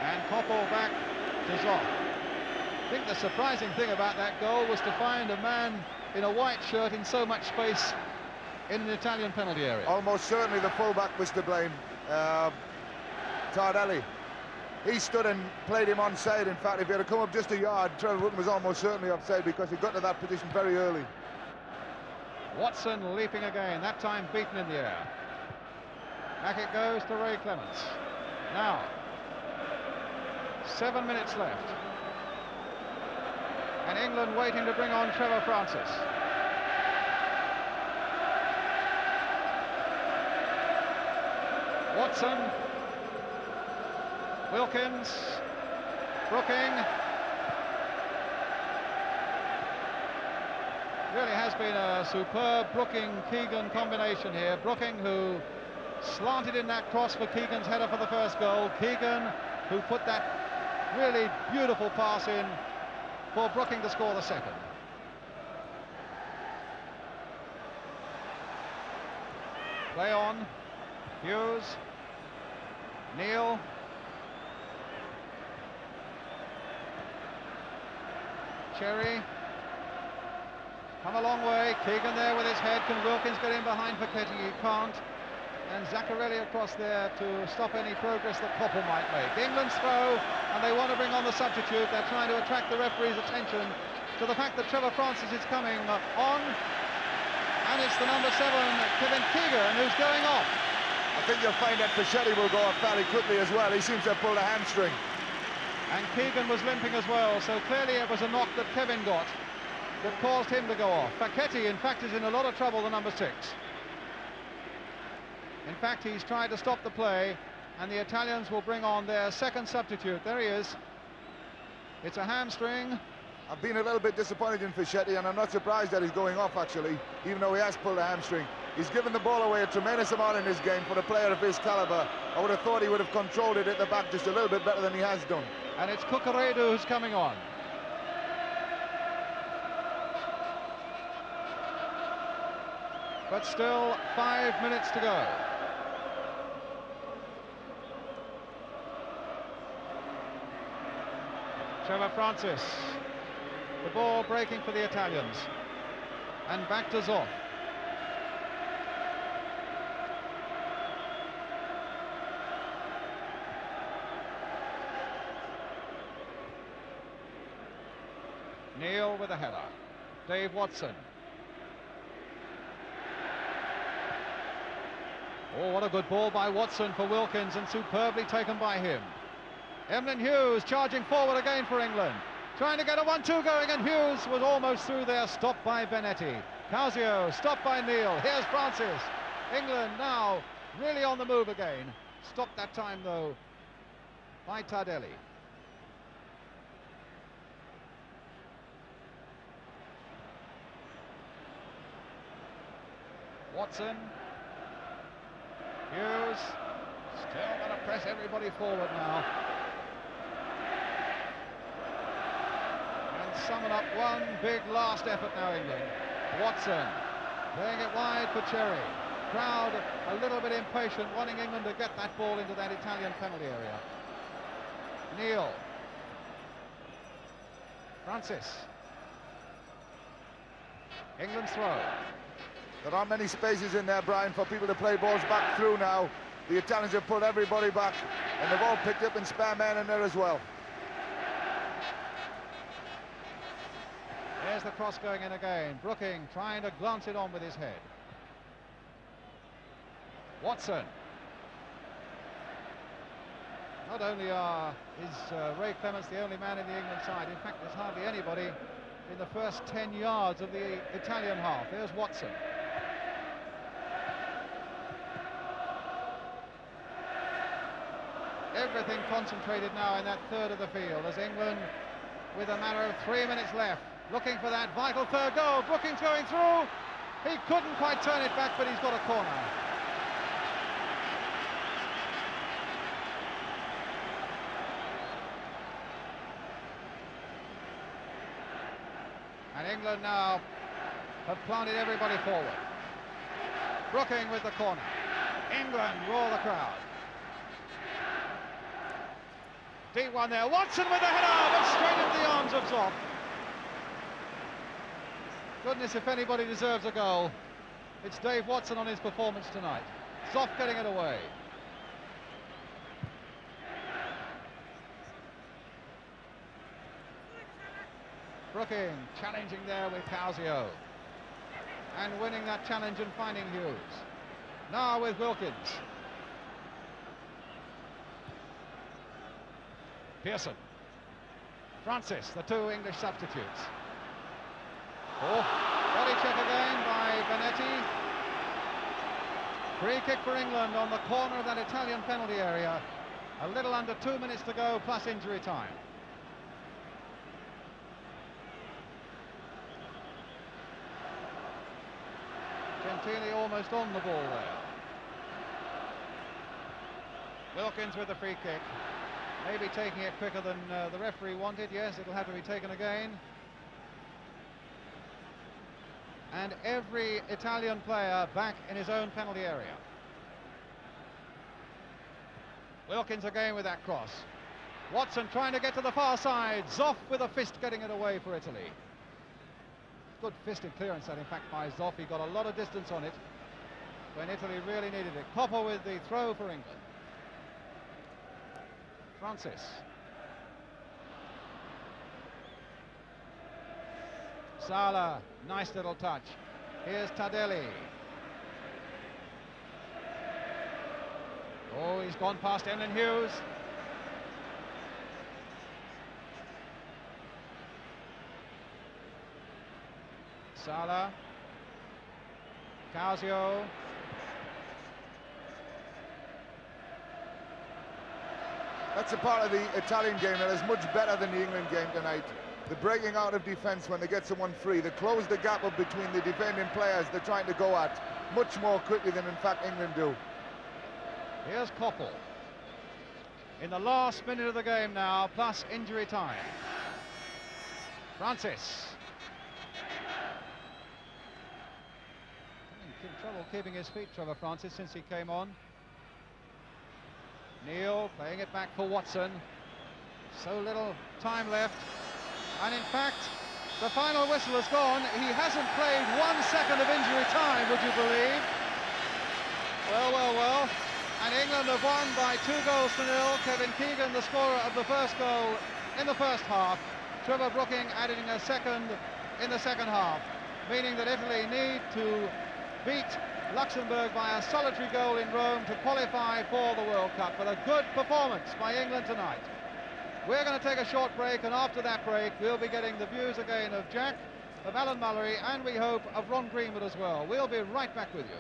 And Popple back to Zoff. I think the surprising thing about that goal was to find a man in a white shirt in so much space in the Italian penalty area. Almost certainly the fullback was to blame, Tardelli. He stood and played him onside. In fact, if he had come up just a yard, Trevor Brooking was almost certainly offside because he got to that position very early. Watson leaping again, that time beaten in the air. Back it goes to Ray Clements. Now, 7 minutes left. And England waiting to bring on Trevor Francis. Watson, Wilkins, Brooking. Really has been a superb Brooking-Keegan combination here. Brooking, who slanted in that cross for Keegan's header for the first goal. Keegan, who put that really beautiful pass in for Brooking to score the second. Play on. Hughes. Neal. Cherry. Come a long way. Keegan there with his head. Can Wilkins get in behind Facchetti? He can't. And Zaccarelli across there to stop any progress that Popple might make. England's throw, and they want to bring on the substitute. They're trying to attract the referee's attention to the fact that Trevor Francis is coming on. And it's the number 7, Keegan, who's going off. I think you'll find that Facchetti will go off fairly quickly as well. He seems to have pulled a hamstring. And Keegan was limping as well, so clearly it was a knock that Kevin got that caused him to go off. Facchetti, in fact, is in a lot of trouble, the number 6. In fact, he's tried to stop the play, and the Italians will bring on their second substitute. There he is. It's a hamstring. I've been a little bit disappointed in Facchetti, and I'm not surprised that he's going off, actually, even though he has pulled a hamstring. He's given the ball away a tremendous amount in this game for a player of his caliber. I would have thought he would have controlled it at the back just a little bit better than he has done. And it's Cucurella who's coming on. But still 5 minutes to go. Trevor Francis. The ball breaking for the Italians. And back to Zoff. Neal with a header. Dave Watson. Oh, what a good ball by Watson for Wilkins, and superbly taken by him. Emlyn Hughes charging forward again for England. Trying to get a 1-2 going, and Hughes was almost through there, stopped by Benetti. Causio stopped by Neal. Here's Francis. England now really on the move again. Stopped that time, though, by Tardelli. Watson. Hughes. Still going to press everybody forward now. summon up one big last effort now, England. Watson playing it wide for Cherry. Crowd a little bit impatient, wanting England to get that ball into that Italian penalty area. Neil. Francis. England's throw. There aren't many spaces in there, Brian, for people to play balls back through now. The Italians have pulled everybody back, and they've all picked up in spare men in there as well. There's the cross going in again. Brooking trying to glance it on with his head. Watson. Not only is Ray Clements the only man in the England side, in fact there's hardly anybody in the first 10 yards of the Italian half. There's Watson. Everything concentrated now in that third of the field as England, with a matter of 3 minutes left, looking for that vital third goal. Brooking's going through. He couldn't quite turn it back, but he's got a corner. And England now have planted everybody forward. Brooking with the corner. England roar the crowd. Deep one there. Watson with the header, but straight into the arms of Zoff. Goodness, if anybody deserves a goal, it's Dave Watson on his performance tonight. Zoff getting it away. Brooking challenging there with Causio. And winning that challenge and finding Hughes. Now with Wilkins. Pearson. Francis, the two English substitutes. Oh, body check again by Benetti. Free kick for England on the corner of that Italian penalty area. A little under 2 minutes to go, plus injury time. Gentili almost on the ball there. Wilkins with the free kick. Maybe taking it quicker than the referee wanted. Yes, it'll have to be taken again. And every Italian player back in his own penalty area. Wilkins again with that cross. Watson trying to get to the far side. Zoff with a fist getting it away for Italy. Good fisted clearance that, in fact, by Zoff. He got a lot of distance on it when Italy really needed it. Copper with the throw for England. Francis. Sala, nice little touch. Here's Tardelli. Oh, he's gone past Emlyn Hughes. Sala. Causio. That's a part of the Italian game that is much better than the England game tonight. The breaking out of defence when they get someone free. They close the gap up between the defending players they're trying to go at much more quickly than, in fact, England do. Here's Koppel. In the last minute of the game now, plus injury time. Francis. In trouble keeping his feet, Trevor Francis, since he came on. Neil playing it back for Watson. So little time left. And in fact, the final whistle has gone. He hasn't played 1 second of injury time, would you believe? Well, well, well. And England have won by 2-0. Kevin Keegan, the scorer of the first goal in the first half. Trevor Brooking adding a second in the second half, meaning that Italy need to beat Luxembourg by a solitary goal in Rome to qualify for the World Cup. But a good performance by England tonight. We're going to take a short break, and after that break we'll be getting the views again of Jack, of Alan Mullery, and we hope of Ron Greenwood as well. We'll be right back with you.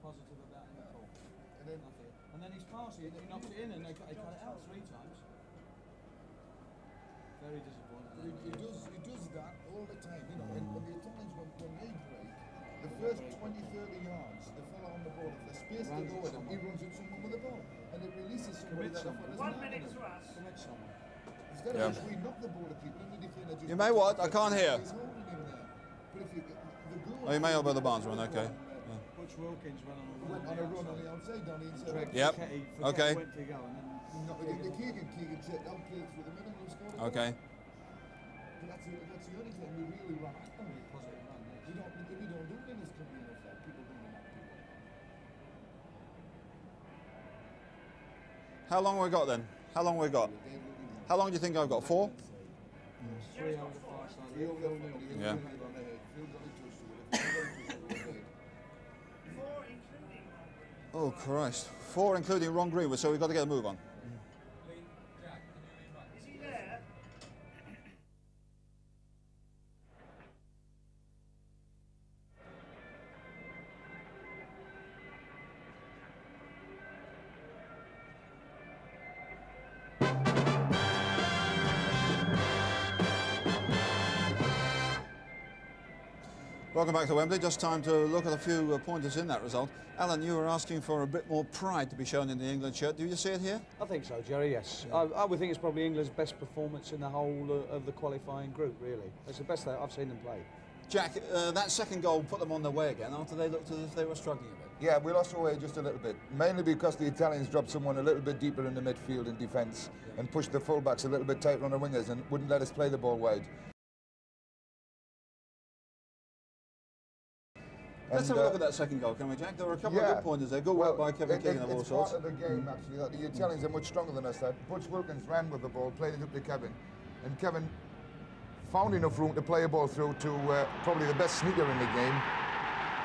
positive about him at all. And then, And then he's passing, he knocks it in and they cut it out 3 times. Very disappointing. he does that all the time, you know, and the Italians, when they break, the first 20, 30 yards, the fellow on the ball, if there's space to go with him, he runs at someone with the ball. And it releases somebody that the foot is not. Commit someone. Instead of just we knock the ball at people and the defender just... You may what? I can't hear. He's holding him there. But if you... The goal... Oh, you may elbow the Barnes one, okay. Butch Wilkins went Went on a run on the outside, down the inside. Yep. Okay. Went to go and then No, the Keegan checked out, played through the middle and scored. Okay. But that's the only thing we really run at them. positive run. We don't do it in this country enough, like people don't run at people. How long have we got then? How long have we got? How long do you think I've got? 4? 3 over the far side. Yeah. Oh Christ. 4 including Ron Greenwood, so we've got to get a move on. Is he there? Welcome back to Wembley. Just time to look at a few pointers in that result. Alan, you were asking for a bit more pride to be shown in the England shirt. Do you see it here? I think so, Jerry, yes. I would think it's probably England's best performance in the whole of the qualifying group, really. It's the best that I've seen them play. Jack, that second goal put them on their way again after they looked as if they were struggling a bit. Yeah, we lost our way just a little bit, mainly because the Italians dropped someone a little bit deeper in the midfield in defence and pushed the fullbacks a little bit tighter on the wingers and wouldn't let us play the ball wide. Let's have a look at that second goal, can we, Jack? There were a couple of good pointers there. Good work by Kevin Keegan of all sorts. It's part of the game, actually, that the Italians are much stronger than us. That Butch Wilkins ran with the ball, played it up to Kevin, and Kevin found enough room to play a ball through to probably the best sneaker in the game,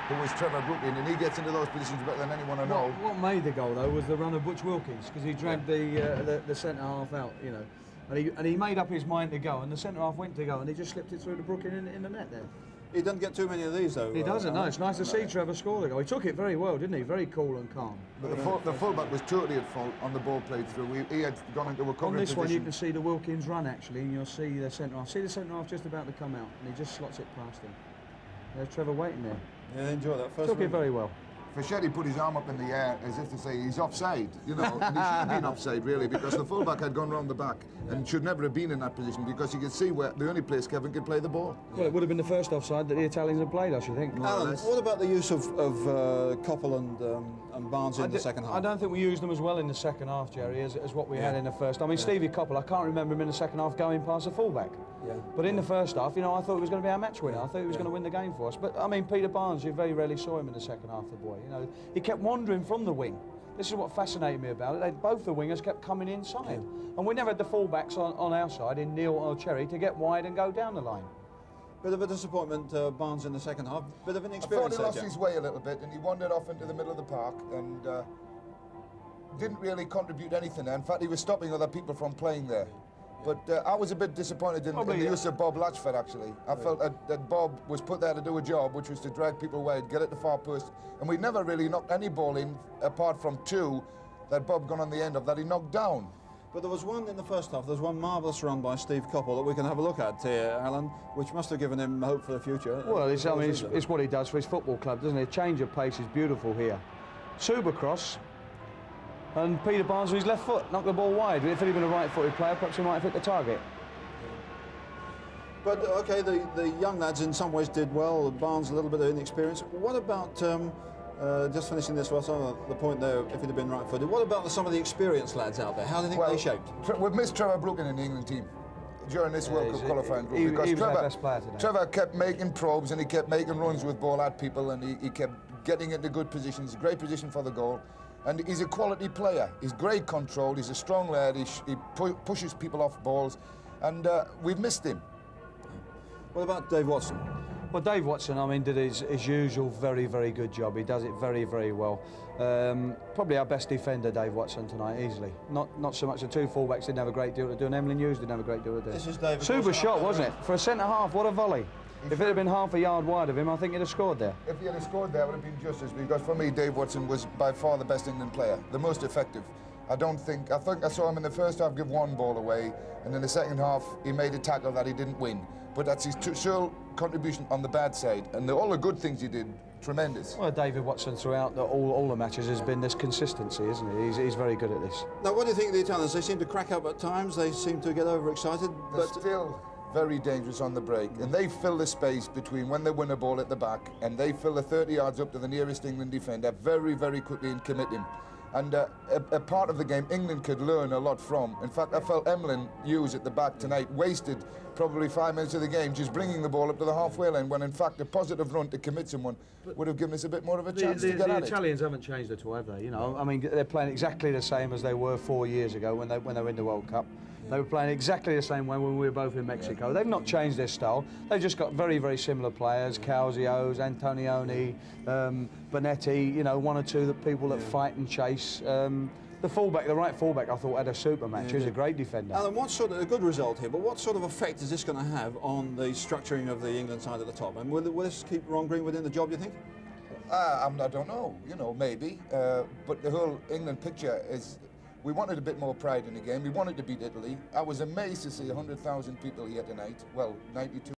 who was Trevor Brooking, and he gets into those positions better than anyone I know. What made the goal, though, was the run of Butch Wilkins, because he dragged the centre-half out, you know. And he made up his mind to go, and the centre-half went to go, and he just slipped it through to Brooking in the net there. He doesn't get too many of these, though. He doesn't, no. It's nice to see Trevor score the goal. He took it very well, didn't he? Very cool and calm. But the fullback was totally at fault on the ball played through. He had gone into a covering On this position. one, you can see the Wilkins run, actually, and you'll see the centre-half. See the centre-half just about to come out, and he just slots it past him. There's Trevor waiting there. Yeah, enjoy that. First Took it very well. Fischetti put his arm up in the air as if to say he's offside, you know, and he should have been offside really, because the fullback had gone round the back and should never have been in that position, because you could see where the only place Kevin could play the ball. Well, it would have been the first offside that the Italians had played, I should think. Alan, what about the use of Koppel and Barnes in the second half? I don't think we used them as well in the second half, Jerry, as what we had in the first. I mean, Stevie Koppel, I can't remember him in the second half going past the fullback. Yeah. But in the first half, you know, I thought he was going to be our match winner. I thought he was going to win the game for us. But I mean, Peter Barnes, you very rarely saw him in the second half. The boy, you know, he kept wandering from the wing. This is what fascinated me about it. Both the wingers kept coming inside, and we never had the fullbacks on our side in Neil or Cherry to get wide and go down the line. Bit of a disappointment, Barnes in the second half. Bit of an I experience. thought he lost his way a little bit, and he wandered off into the middle of the park and didn't really contribute anything there. In fact, he was stopping other people from playing there. But I was a bit disappointed in the use of Bob Latchford, actually. I felt that Bob was put there to do a job, which was to drag people wide, get it to far post, and we never really knocked any ball in, apart from 2 that Bob got on the end of, that he knocked down. But there was one in the first half. There was one marvellous run by Steve Koppel that we can have a look at here, Alan, which must have given him hope for the future. Well, it's what he does for his football club, doesn't it? A change of pace is beautiful here. Supercross. And Peter Barnes with his left foot knocked the ball wide. If he'd been a right-footed player, perhaps he might have hit the target. But okay, the young lads in some ways did well. Barnes a little bit of inexperience. What about just finishing this? Well, some of the point there, if he'd have been right-footed. What about some of the experienced lads out there? How do you think they shaped? We've missed Trevor Brooking in the England team during this World Cup qualifying group, because he was our best player today. Trevor kept making probes and he kept making runs with ball at people, and he kept getting into good positions. Great position for the goal. And he's a quality player. He's great control. He's a strong lad. He pushes people off balls, and we've missed him. What about Dave Watson? Well, Dave Watson, I mean, did his usual very, very good job. He does it very, very well. Probably our best defender, Dave Watson, tonight, easily. Not so much the 2 fullbacks didn't have a great deal to do, and Emlyn Hughes didn't have a great deal to do. This is Dave. Super shot, wasn't it? For a centre half, what a volley. If it had been half a yard wide of him, I think he'd have scored there. If he had scored there, it would have been justice, because for me, Dave Watson was by far the best England player, the most effective. I think I saw him in the first half give one ball away, and in the second half, he made a tackle that he didn't win. But that's his sole contribution on the bad side, and all the good things he did, tremendous. Well, David Watson throughout all the matches has been this consistency, isn't he? He's very good at this. Now, what do you think of the Italians? They seem to crack up at times. They seem to get overexcited. They're still very dangerous on the break, and they fill the space between when they win a ball at the back and they fill the 30 yards up to the nearest England defender very, very quickly and commit him. And a part of the game England could learn a lot from. In fact, I felt Emlyn Hughes at the back tonight wasted probably 5 minutes of the game just bringing the ball up to the halfway line, when in fact a positive run to commit someone would have given us a bit more of a chance to get at it. The Italians haven't changed at all, have they? You know, I mean, they're playing exactly the same as they were 4 years ago when they were in the World Cup. They were playing exactly the same way when we were both in Mexico. Yeah. They've not changed their style. They've just got very, very similar players: Causios, Antognoni, Bonetti. You know, one or two people that fight and chase. The right fullback, I thought had a super match. He was a great defender. Alan, a good result here, but what sort of effect is this going to have on the structuring of the England side at the top? And will this keep Ron Greenwood in the job, do you think? I don't know. You know, maybe. But the whole England picture is. We wanted a bit more pride in the game. We wanted to beat Italy. I was amazed to see 100,000 people here tonight. Well, 92.